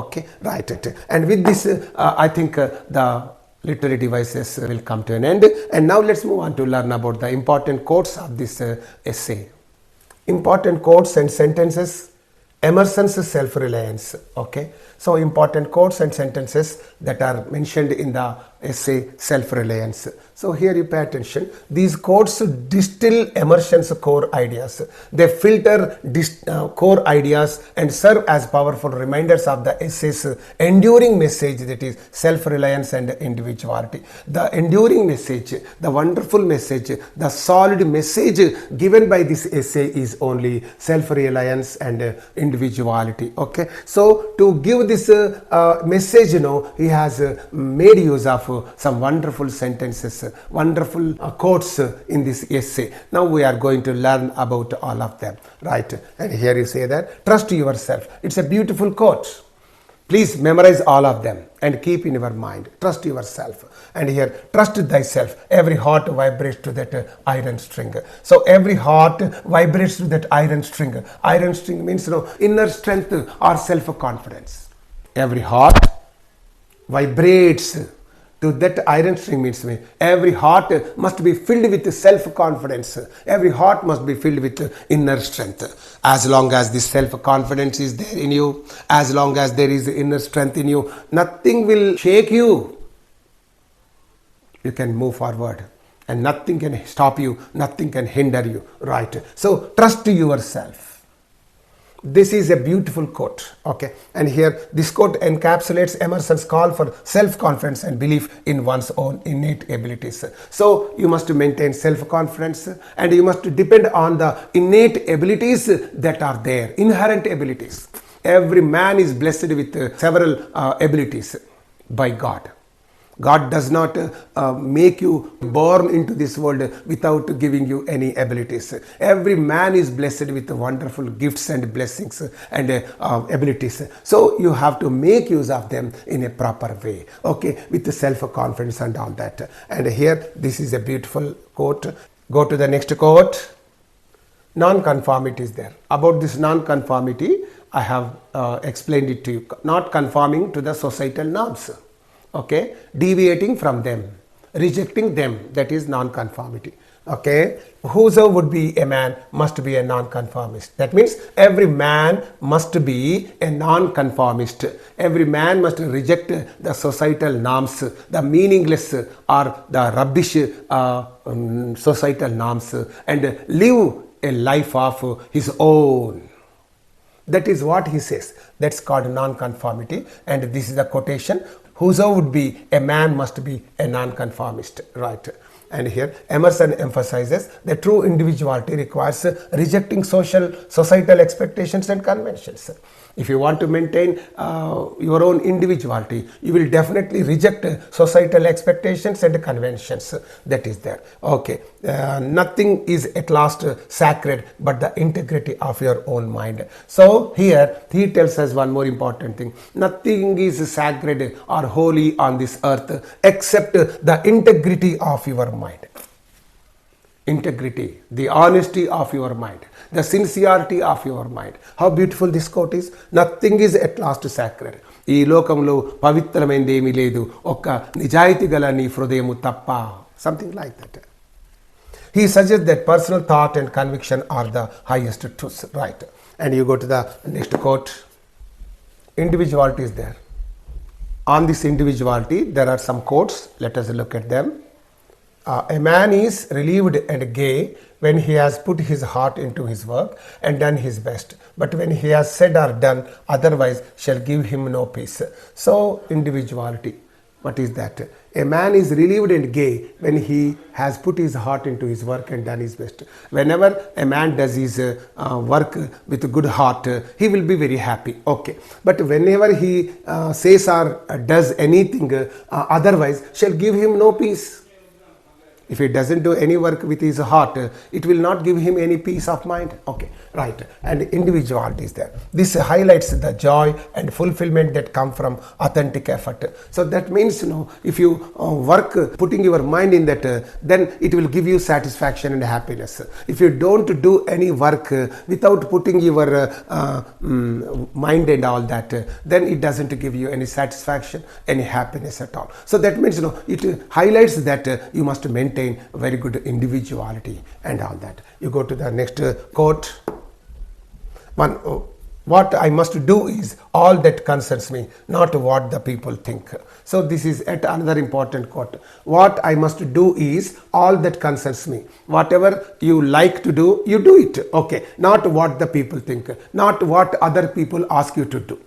Speaker 1: Okay, right. And with this I think the literary devices will come to an end. And now let's move on to learn about the important quotes of this essay. Important quotes and sentences. Emerson's Self-Reliance. Okay, so important quotes and sentences that are mentioned in the essay Self-Reliance. So here you pay attention. These quotes distill Emerson's core ideas. They filter core ideas and serve as powerful reminders of the essay's enduring message, that is self-reliance and individuality. The enduring message, the wonderful message, the solid message given by this essay is only self-reliance and individuality. Okay, so to give this message, he has made use of some wonderful sentences, wonderful quotes in this essay. Now we are going to learn about all of them, right? And here you say that trust yourself. It's a beautiful quote. Please memorize all of them and keep in your mind. Trust yourself. And here, trust thyself. Every heart vibrates to that iron string. So every heart vibrates to that iron string. Iron string means inner strength or self-confidence. Every heart vibrates to that iron string means every heart must be filled with self-confidence. Every heart must be filled with inner strength. As long as this self-confidence is there in you, as long as there is inner strength in you, nothing will shake you. You can move forward and nothing can stop you, nothing can hinder you, right? So trust yourself. This is a beautiful quote. Okay, and here this quote encapsulates Emerson's call for self-confidence and belief in one's own innate abilities. So you must maintain self-confidence and you must depend on the innate abilities that are there, inherent abilities. Every man is blessed with several abilities by God. God does not make you born into this world without giving you any abilities. Every man is blessed with wonderful gifts and blessings and abilities. So you have to make use of them in a proper way. Okay, with self-confidence and all that. And here, this is a beautiful quote. Go to the next quote. Non-conformity is there. About this non-conformity, I have explained it to you. Not conforming to the societal norms. Okay, deviating from them, rejecting them, that is non-conformity. Okay, whoso would be a man must be a non-conformist. That means every man must be a non-conformist. Every man must reject the societal norms, the meaningless or the rubbish societal norms, and live a life of his own. That is what he says. That's called non-conformity, and this is the quotation. Whoso would be a man must be a non-conformist, right? And here Emerson emphasizes that true individuality requires rejecting societal expectations and conventions. If you want to maintain your own individuality, you will definitely reject societal expectations and conventions that is there. Okay, nothing is at last sacred but the integrity of your own mind. So here he tells us one more important thing. Nothing is sacred or holy on this earth except the integrity of your mind. Integrity, the honesty of your mind, the sincerity of your mind. How beautiful this quote is. Nothing is at last sacred. ఈ లోకంలో పవిత్రమైనది ఏమీ లేదు, ఒక్క నిజాయితీ గల నీ హృదయము తప్ప. Something like that. He suggests that personal thought and conviction are the highest truths, right? And you go to the next quote. Individuality is there. On this individuality, there are some quotes. Let us look at them. A man is relieved and gay when he has put his heart into his work and done his best. But when he has said or done otherwise shall give him no peace. So individuality, what is that? A man is relieved and gay when he has put his heart into his work and done his best. Whenever a man does his work with a good heart, he will be very happy. Okay. But whenever he says or does anything otherwise, shall give him no peace. If he doesn't do any work with his heart, it will not give him any peace of mind. Okay, right. And individuality is there. This highlights the joy and fulfillment that come from authentic effort. So that means, if you work putting your mind in that, then it will give you satisfaction and happiness. If you don't do any work without putting your mind and all that, then it doesn't give you any satisfaction, any happiness at all. So that means, it highlights that you must maintain very good individuality and all that. You go to the next quote. What I must do is all that concerns me, not what the people think. So this is yet another important quote. What I must do is all that concerns me. Whatever you like to do, you do it. Okay, not what the people think, not what other people ask you to do.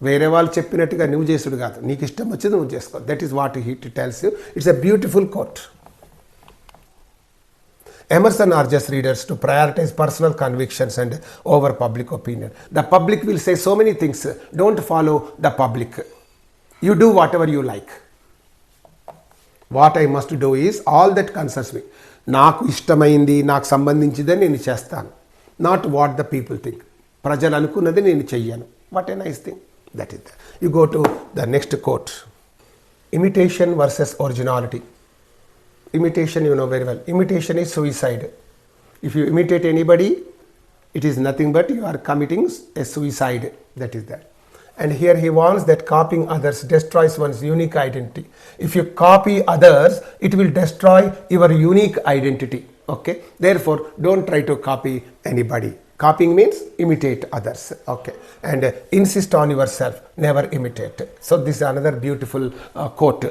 Speaker 1: వేరే వాళ్ళు చెప్పినట్టుగా నువ్వు చేసుడు కాదు, నీకు ఇష్టం వచ్చేది నువ్వు చేసుకో. That is what he tells you. It's a beautiful quote. Emerson urges readers to prioritize personal convictions and over public opinion. The public will say so many things. Don't follow the public. You do whatever you like. What I must do is all that concerns me. నాకు ఇష్టమైంది, నాకు సంబంధించిందని నేను చేస్తాను. Not what the people think. ప్రజలు అనుకున్నది నేను చెయ్యను. What a nice thing. That is that. You go to the next quote. Imitation versus originality. Imitation, you know very well. Imitation is suicide. If you imitate anybody, it is nothing but you are committing a suicide. That is that. And here he warns that copying others destroys one's unique identity. If you copy others, it will destroy your unique identity. Okay. Therefore, don't try to copy anybody. Copying means imitate others. Okay. And insist on yourself. Never imitate. So this is another beautiful quote.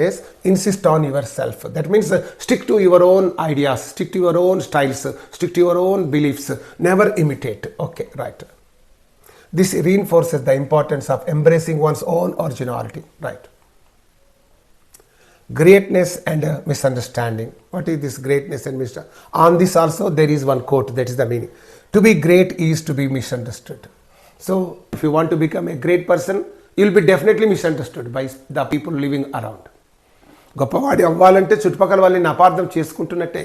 Speaker 1: Yes, insist on yourself. That means stick to your own ideas, stick to your own styles, stick to your own beliefs. Never imitate. Okay, right. This reinforces the importance of embracing one's own originality. Right. Greatness and misunderstanding. What is this greatness and misunderstanding? On this also there is one quote, that is the meaning. To be great is to be misunderstood. So if you want to become a great person, you will be definitely misunderstood by the people living around. గొప్పవాడి అవ్వాలంటే చుట్టుపక్కల వాళ్ళని అపార్థం చేసుకుంటున్నట్టే.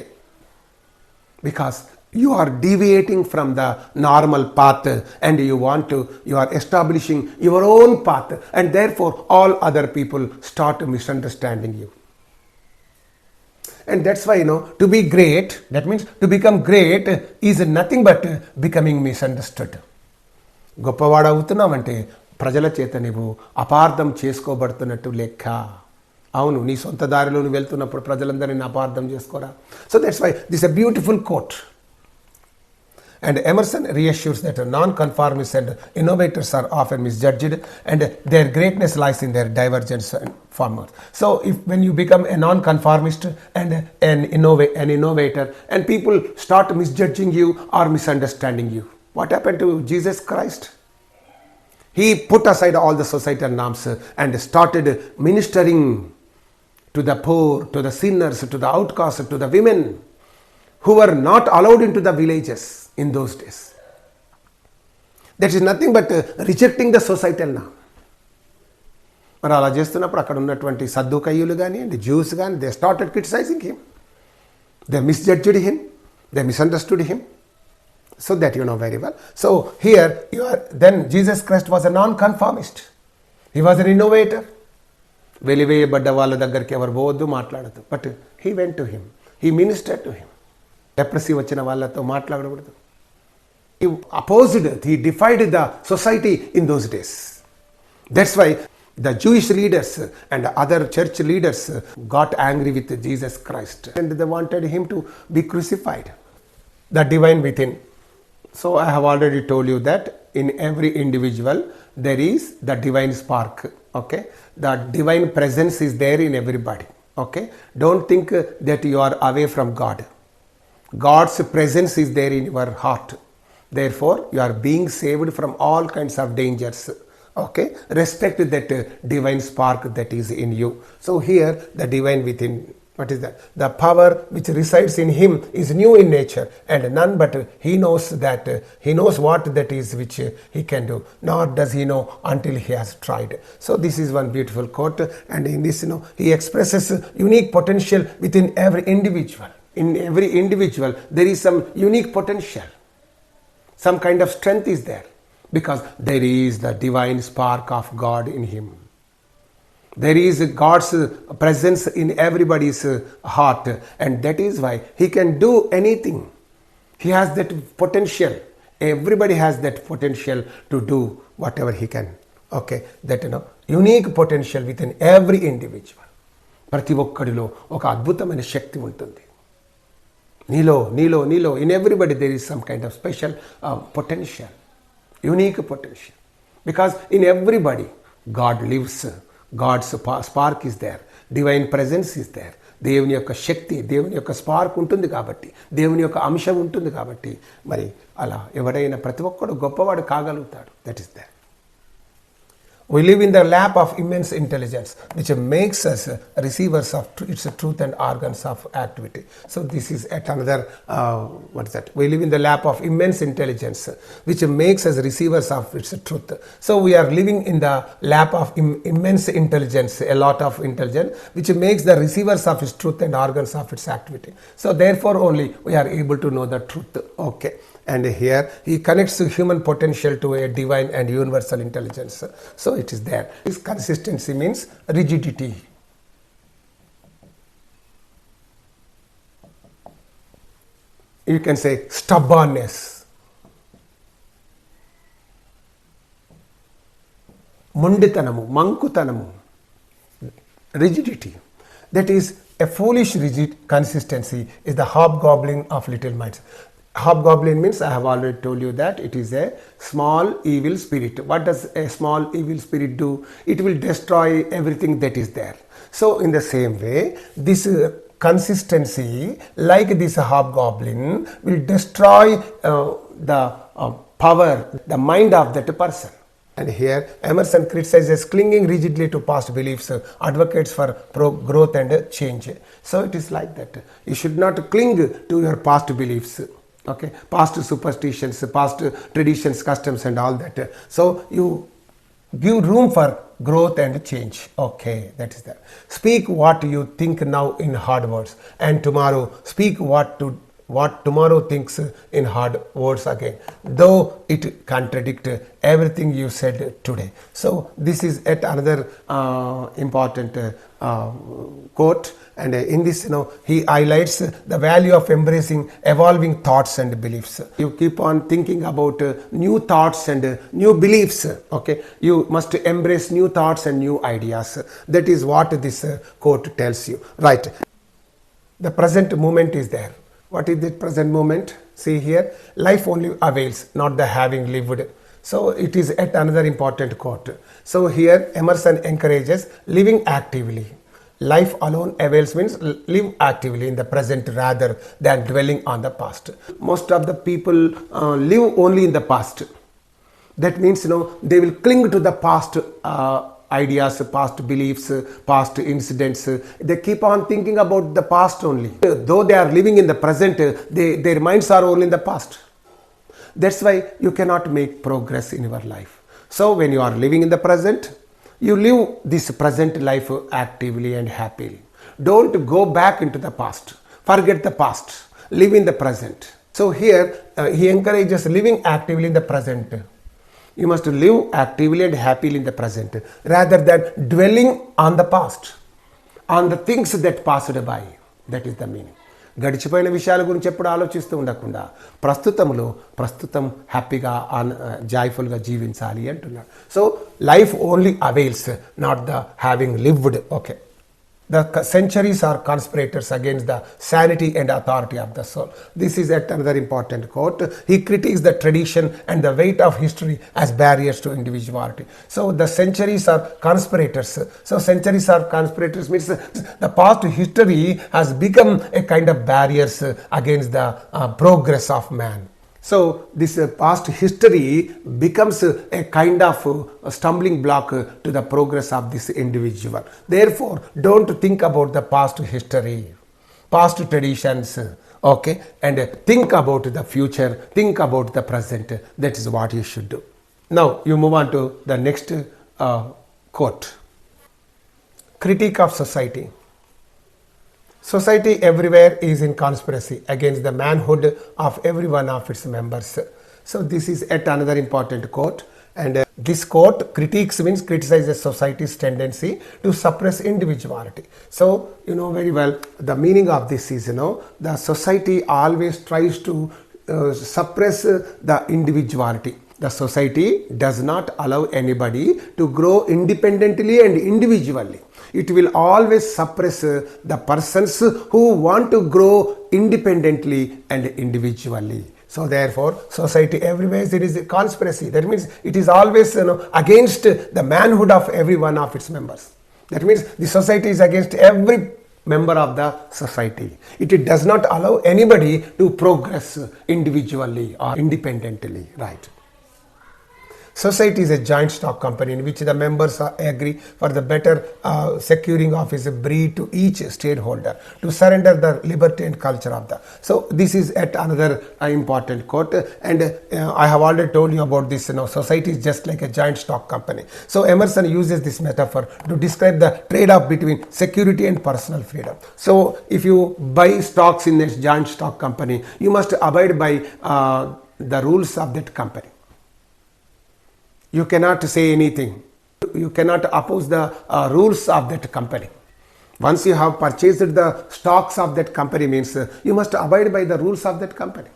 Speaker 1: Because you are deviating from the normal path and you are establishing your own path, and therefore all other people start misunderstanding you. And that's why, to be great, that means to become great is nothing but becoming misunderstood. గొప్పవాడు అవుతున్నామంటే ప్రజల చేత నువ్వు అపార్థం చేసుకోబడుతున్నట్టు లెక్క. అవును, నీ సొంత దారిలో నువ్వు వెళ్తున్నప్పుడు ప్రజలందరినీ అపార్థం చేసుకోరా. So that's why this a beautiful quote. And Emerson reassures that non-conformists and innovators are often misjudged, and their greatness lies in their divergence from us. So when you become a non-conformist and an innovator, and people start misjudging you or misunderstanding you, what happened to Jesus Christ? He put aside all the societal norms and started ministering to the poor, to the sinners, to the outcasts, to the women who were not allowed into the villages in those days. That is nothing but rejecting the societal norm. మరి అలా చేస్తున్నప్పుడు అక్కడ ఉన్నటువంటి సద్దుకయ్యులు కానివ్వండి, Jews కానీ, they started criticizing him, they misjudged him, they misunderstood him. So that you know very well. So here then Jesus Christ was a non-conformist. He was an innovator. వెలివేయబడ్డ వాళ్ళ దగ్గరికి ఎవరు పోవద్దు, మాట్లాడద్దు. But he went to him. He ministered to him. Leprosy వచ్చిన వాళ్ళతో మాట్లాడకూడదు. He opposed, he defied the society in those days. That's why the Jewish leaders and other church leaders got angry with Jesus Christ, and they wanted him to be crucified. The divine within. So I have already told you that in every individual there is the divine spark. Okay, the divine presence is there in everybody. Okay, don't think that you are away from God. God's presence is there in your heart. Therefore you are being saved from all kinds of dangers, Okay, respect that divine spark that is in you. So here the divine within, what is that? The power which resides in him is new in nature, and none but he knows that he knows what that is which he can do, nor does he know until he has tried. So this is one beautiful quote, and in this, he expresses unique potential within every individual. In every individual there is some unique potential, some kind of strength is there, because there is the divine spark of God in him. There is God's presence in everybody's heart, and that is why he can do anything. He has that potential. Everybody has that potential to do whatever he can. Okay, that unique potential within every individual. ప్రతి ఒక్కడిలో ఒక అద్భుతమైన శక్తి ఉంటుంది. నీలో in everybody there is some kind of special potential, unique potential, because in everybody God lives. God's spark is there, divine presence is there. దేవుని యొక్క శక్తి, దేవుని యొక్క spark ఉంటుంది కాబట్టి, దేవుని యొక్క అంశం ఉంటుంది కాబట్టి, మరి అలా ఎవడైనా ప్రతి ఒక్కడు గొప్పవాడు కాగలుగుతాడు. That is there. We live in the lap of immense intelligence, which makes us receivers of its truth and organs of activity. So this is at another, what is that? We live in the lap of immense intelligence, which makes us receivers of its truth. So we are living in the lap of immense intelligence, a lot of intelligence, which makes the receivers of its truth and organs of its activity. So therefore only we are able to know the truth. Okay. And here he connects human potential to a divine and universal intelligence. So it is there. This consistency means rigidity. You can say stubbornness. Munditanamu, mankutanamu. Rigidity. That is a foolish rigid consistency is the hobgoblin of little minds. Hobgoblin means, I have already told you that it is a small evil spirit. What does a small evil spirit do? It will destroy everything that is there. So in the same way, this consistency, like this hobgoblin, will destroy the power, the mind of that person. And here Emerson criticizes clinging rigidly to past beliefs, advocates for growth and change. So it is like that. You should not cling to your past beliefs. Okay, past superstitions, past traditions, customs and all that. So you give room for growth and change. Okay, that is that. Speak what you think now in hard words, and tomorrow speak what tomorrow thinks in hard words again, though it contradict everything you said today. So this is yet another important quote, and in this he highlights the value of embracing evolving thoughts and beliefs. You keep on thinking about new thoughts and new beliefs. Okay, you must embrace new thoughts and new ideas. That is what this quote tells you. Right, the present moment is there. What is the present moment? See here, life only avails, not the having lived. So it is yet another important quote. So here Emerson encourages living actively. Life alone avails means live actively in the present rather than dwelling on the past. Most of the people live only in the past. That means they will cling to the past ideas, past beliefs, past incidents. They keep on thinking about the past only. Though they are living in the present, their minds are only in the past. That's why you cannot make progress in your life. So when you are living in the present, you live this present life actively and happily. Don't go back into the past. Forget the past. Live in the present. So here he encourages living actively in the present. You must live actively and happily in the present rather than dwelling on the past, on the things that passed by. That is the meaning. గడిచిపోయిన విషయాల గురించి ఎప్పుడు ఆలోచిస్తూ ఉండకుండా ప్రస్తుతం హ్యాపీగా జాయ్ఫుల్గా జీవించాలి అంటున్నాడు. So life only avails, not the having lived. Okay, the centuries are conspirators against the sanity and authority of the soul. This is yet another important quote. He critiques the tradition and the weight of history as barriers to individuality. So the centuries are conspirators. So centuries are conspirators means the past history has become a kind of barriers against the progress of man. So this past history becomes a kind of a stumbling block to the progress of this individual. Therefore, don't think about the past history, past traditions, okay, and think about the future, think about the present. That is what you should do. Now you move on to the next quote. Critique of society. Society everywhere is in conspiracy against the manhood of every one of its members. So this is yet another important quote, and this quote, critiques means criticizes society's tendency to suppress individuality. So you know very well the meaning of this is, the society always tries to suppress the individuality. The society does not allow anybody to grow independently and individually. It will always suppress the persons who want to grow independently and individually. So therefore, society everywhere it is a conspiracy. That means it is always against the manhood of every one of its members. That means the society is against every member of the society. It does not allow anybody to progress individually or independently, right? Society is a joint stock company in which the members agree for the better securing of his breed to each stakeholder to surrender the liberty and culture of the. So this is yet another important quote, and I have already told you about this. Society is just like a giant stock company. So Emerson uses this metaphor to describe the trade-off between security and personal freedom. So if you buy stocks in a giant stock company, you must abide by the rules of that company. You cannot say anything. You cannot oppose the rules of that company. Once you have purchased the stocks of that company means you must abide by the rules of that company.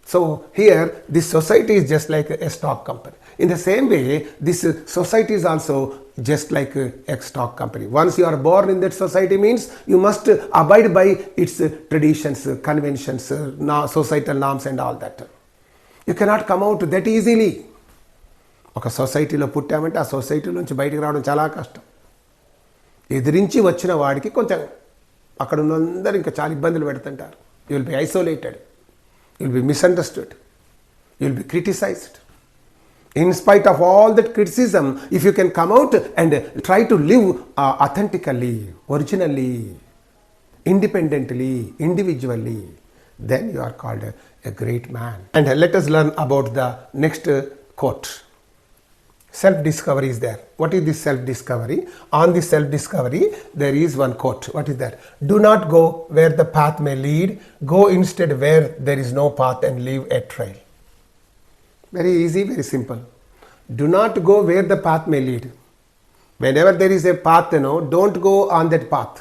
Speaker 1: So here this society is just like a stock company. In the same way, this society is also just like a stock company. Once you are born in that society means you must abide by its traditions, conventions, societal norms and all that. You cannot come out that easily. ఒక సొసైటీలో పుట్టామంటే ఆ society నుంచి బయటికి రావడం చాలా కష్టం. ఎదిరించి వచ్చిన వాడికి కొంచెం అక్కడ ఉన్నందరూ ఇంకా చాలా ఇబ్బందులు పెడుతుంటారు. You will be isolated, you will be misunderstood, you will be criticised. In spite of all that criticism, if you can come out and try to live authentically, originally, independently, individually, then you are called a great man. And let us learn about the next quote. Self-discovery is there. What is this self-discovery? On this self-discovery, there is one quote. What is that? Do not go where the path may lead. Go instead where there is no path and leave a trail. Very easy, very simple. Do not go where the path may lead. Whenever there is a path, don't go on that path.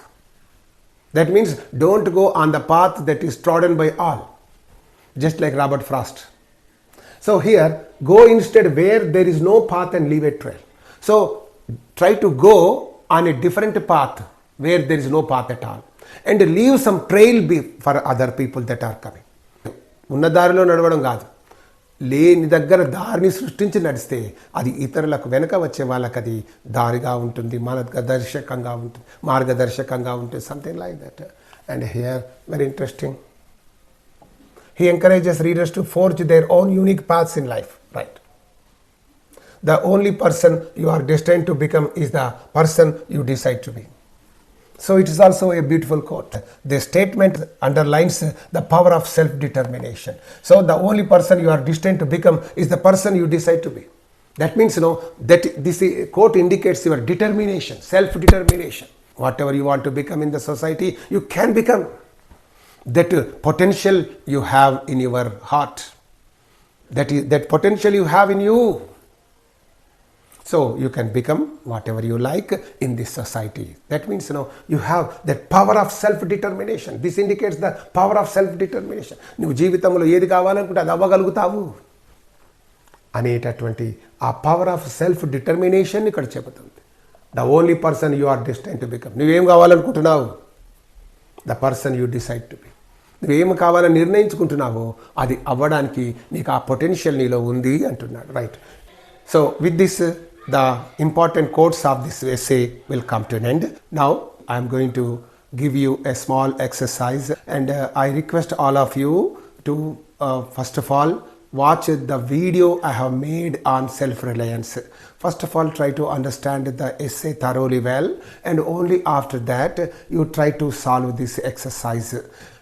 Speaker 1: That means don't go on the path that is trodden by all. Just like Robert Frost. So here, go instead where there is no path and leave a trail. So try to go on a different path where there is no path at all. And leave some trail for other people that are coming. ఉన్న దారిలో నడవడం కాదు, లేని దగ్గర దారిని సృష్టించి నడిస్తే అది ఇతరులకు వెనక వచ్చే వాళ్ళకి అది దారిగా ఉంటుంది, మార్గదర్శకంగా ఉంటుంది, something like that. And here very interesting, he encourages readers to forge their own unique paths in life, right? The only person you are destined to become is the person you decide to be. So it is also a beautiful quote. The statement underlines the power of self-determination. So the only person you are destined to become is the person you decide to be. That means, that this quote indicates your determination, self-determination. Whatever you want to become in the society, you can become. That potential you have in your heart, that potential you have in you. So you can become whatever you like in this society. That means, you have that power of self-determination. This indicates the power of self-determination. నువ్వు జీవితంలో ఏది కావాలనుకుంటే అది అవ్వగలుగుతావు అనేటటువంటి ఆ power of self determination ఇక్కడ చెబుతుంది. The only person you are destined to become. నువ్వేం కావాలనుకుంటున్నావు? The person you decide to be. నువ్వేం కావాలని నిర్ణయించుకుంటున్నావో అది అవ్వడానికి నీకు ఆ పొటెన్షియల్ నీలో ఉంది అంటున్నాడు, right? So with this the important quotes of this essay will come to an end. Now I am going to give you a small exercise, and I request all of you to first of all watch the video I have made on self-reliance. First of all, try to understand the essay thoroughly well, and only after that you try to solve this exercise.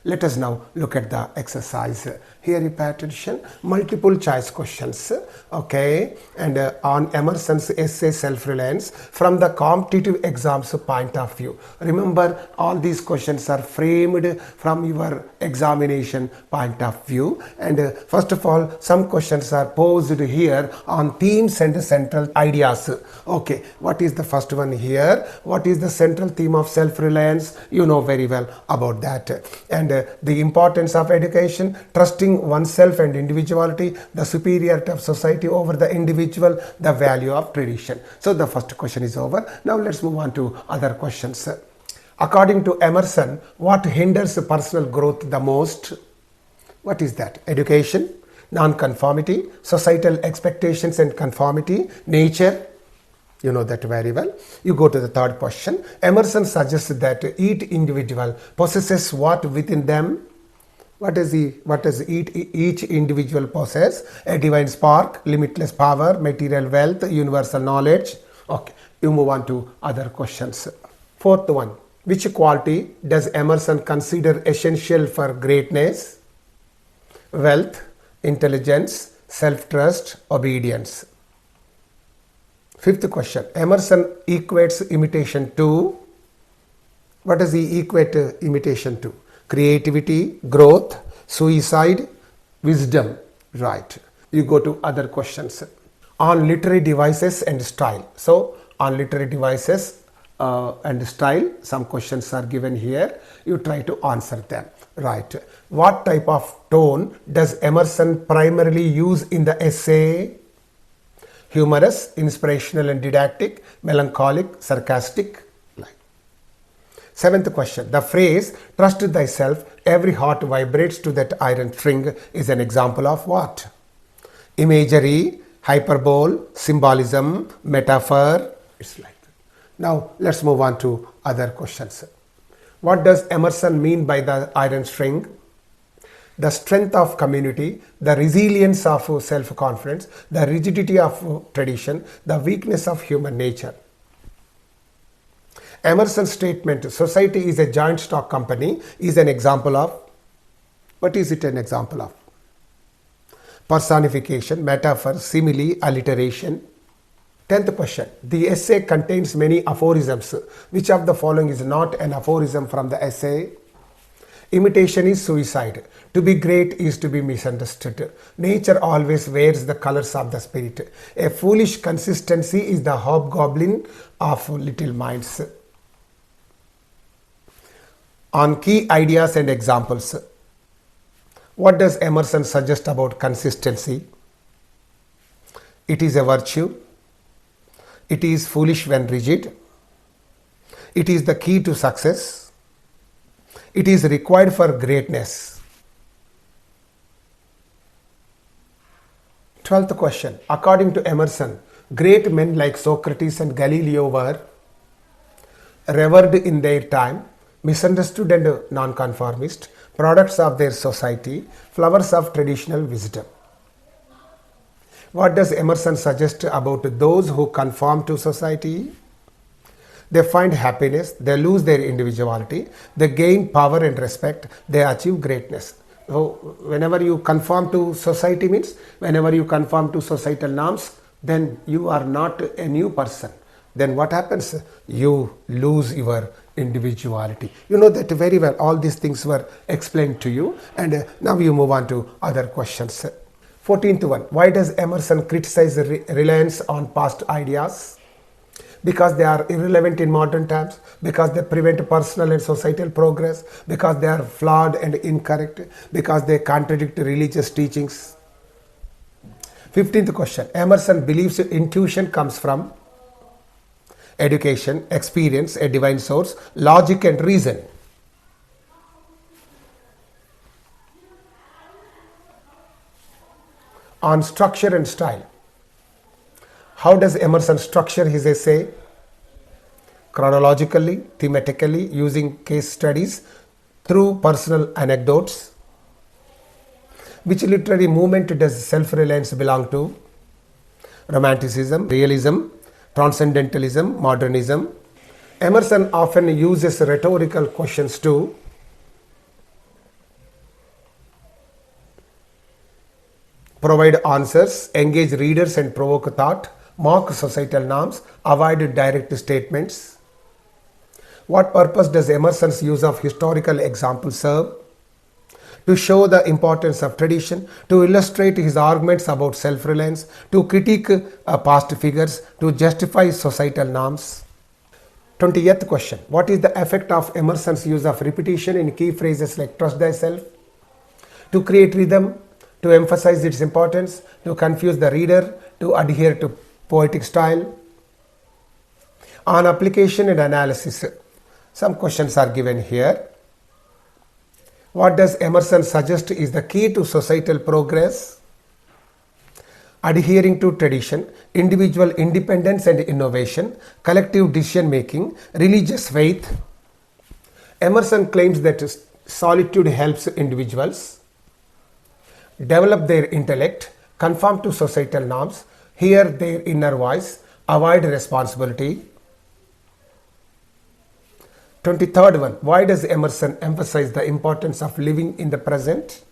Speaker 1: Let us now look at the exercise. Here you pay attention, multiple choice questions, okay, and on Emerson's essay Self-Reliance from the competitive exams point of view. Remember, all these questions are framed from your examination point of view, and first of all, some questions are posed here on themes and central ideas. Okay, what is the first one here? What is the central theme of self-reliance? You know very well about that. And the importance of education, trusting oneself and individuality, the superiority of society over the individual, the value of tradition. So the first question is over. Now let's move on to other questions. According to Emerson, what hinders personal growth the most? What is that? Education, non-conformity, societal expectations and conformity, nature. You know that very well. You go to the third question. Emerson suggests that each individual possesses what within them? What does each individual possess? A divine spark, limitless power, material wealth, universal knowledge. Okay, you move on to other questions. Fourth one. Which quality does Emerson consider essential for greatness? Wealth, intelligence, self-trust, obedience. Fifth question. Emerson equates imitation to? What does he equate imitation to? Creativity, growth, suicide, wisdom. Right. You go to other questions. On literary devices and style. So, on literary devices and style, some questions are given here. You try to answer them. Right. What type of tone does Emerson primarily use in the essay? Humorous, inspirational and didactic, melancholic, sarcastic. Seventh question. The phrase, trust thyself, every heart vibrates to that iron string is an example of what? Imagery, hyperbole, symbolism, metaphor. It's like that. Now let's move on to other questions. What does Emerson mean by the iron string? The strength of community, the resilience of self-confidence, the rigidity of tradition, the weakness of human nature. Emerson's statement, society is a joint stock company, is an example of? What is it an example of? Personification, metaphor, simile, alliteration. 10th question. The essay contains many aphorisms. Which of the following is not an aphorism from the essay? Imitation is suicide. To be great is to be misunderstood. Nature always wears the colors of the spirit. A foolish consistency is the hobgoblin of little minds. On key ideas and examples. What does Emerson suggest about consistency? It is a virtue. It is foolish when rigid. It is the key to success. It is required for greatness. 12th question. According to Emerson, great men like Socrates and Galileo were revered in their time, misunderstood and nonconformist, products of their society, flowers of traditional wisdom. What does Emerson suggest about those who conform to society? They find happiness, they lose their individuality, they gain power and respect, they achieve greatness. So, whenever you conform to society means, whenever you conform to societal norms, then you are not a new person. Then what happens? You lose your individuality. You know that very well. All these things were explained to you. And now you move on to other questions. 14th one. Why does Emerson criticize reliance on past ideas? Because they are irrelevant in modern times, because they prevent personal and societal progress, because they are flawed and incorrect, because they contradict religious teachings. 15th question. Emerson believes intuition comes from education, experience, a divine source, logic and reason. On structure and style. How does Emerson structure his essay? Chronologically, thematically, using case studies, through personal anecdotes. Which literary movement does self-reliance belong to? Romanticism, realism, transcendentalism, modernism. Emerson often uses rhetorical questions to provide answers, engage readers and provoke thought, mock societal norms, avoid direct statements. What purpose does Emerson's use of historical examples serve? To show the importance of tradition, to illustrate his arguments about self-reliance, to critique past figures, to justify societal norms. 20th question. What is the effect of Emerson's use of repetition in key phrases like trust thyself? To create rhythm, to emphasize its importance, to confuse the reader, to adhere to poetic style. On application and analysis, some questions are given here. What does Emerson suggest is the key to societal progress? Adhering to tradition, individual independence and innovation, collective decision making, religious faith. Emerson claims that solitude helps individuals develop their intellect, conform to societal norms, hear their inner voice, avoid responsibility. 23rd one. Why does Emerson emphasize the importance of living in the present?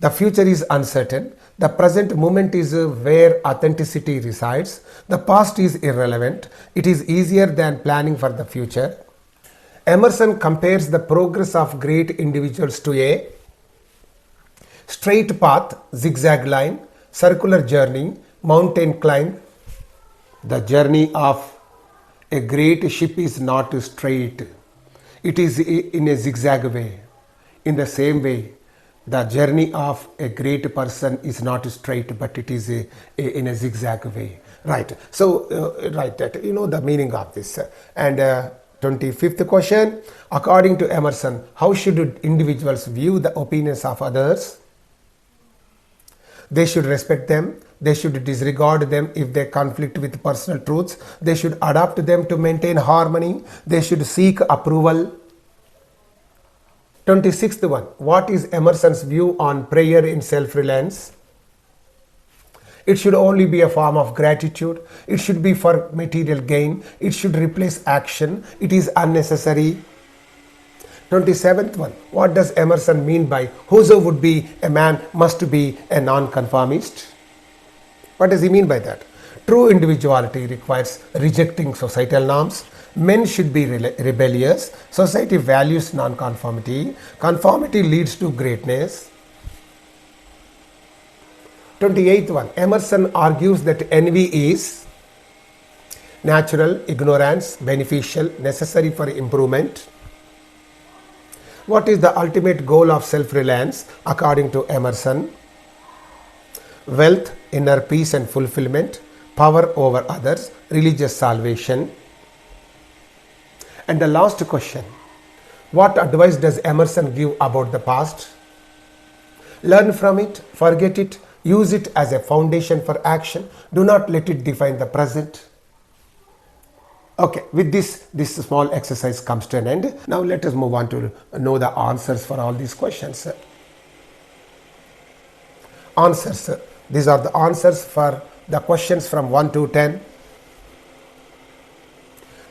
Speaker 1: The future is uncertain. The present moment is where authenticity resides. The past is irrelevant. It is easier than planning for the future. Emerson compares the progress of great individuals to a straight path, zigzag line, circular journey, mountain climb. The journey of a great ship is not straight. It is in a zigzag way. In the same way, the journey of a great person is not straight, but it is in a zigzag way. Right. So, right, that you know the meaning of this. And 25th question. According to Emerson, how should individuals view the opinions of others? They should respect them. They should disregard them if they conflict with personal truths. They should adapt them to maintain harmony. They should seek approval. 26th one. What is Emerson's view on prayer in self-reliance? It should only be a form of gratitude. It should be for material gain. It should replace action. It is unnecessary. 27th one. What does Emerson mean by whoso would be a man must be a nonconformist? What does he mean by that? True individuality requires rejecting societal norms. Men should be rebellious. Society values nonconformity. Conformity leads to greatness. 28th one. Emerson argues that envy is natural, ignorance, beneficial, necessary for improvement. What is the ultimate goal of self-reliance according to Emerson? Wealth, inner peace and fulfillment, power over others, religious salvation. And the last question. What advice does Emerson give about the past? Learn from it, forget it, use it as a foundation for action. Do not let it define the present. Okay, with this small exercise comes to an end. Now let us move on to know the answers for all these questions. Answers. These are the answers for the questions from 1 to 10.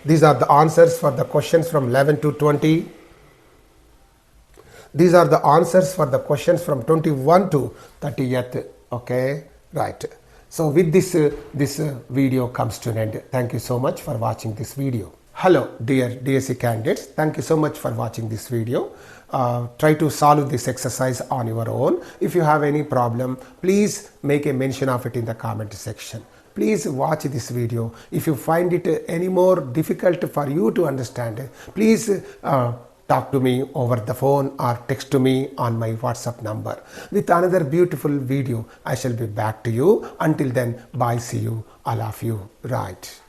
Speaker 1: These are the answers for the questions from 11 to 20. These are the answers for the questions from 21 to 30th. Okay, right. So with this video comes to an end. Thank you so much for watching this video. Hello dear DSC candidates. Thank you so much for watching this video. Try to solve this exercise on your own. If you have any problem, please make a mention of it in the comment section. Please watch this video. If you find it any more difficult for you to understand, please talk to me over the phone or text to me on my WhatsApp number. With another beautiful video, I shall be back to you. Until then, bye, see you, all of you. Right.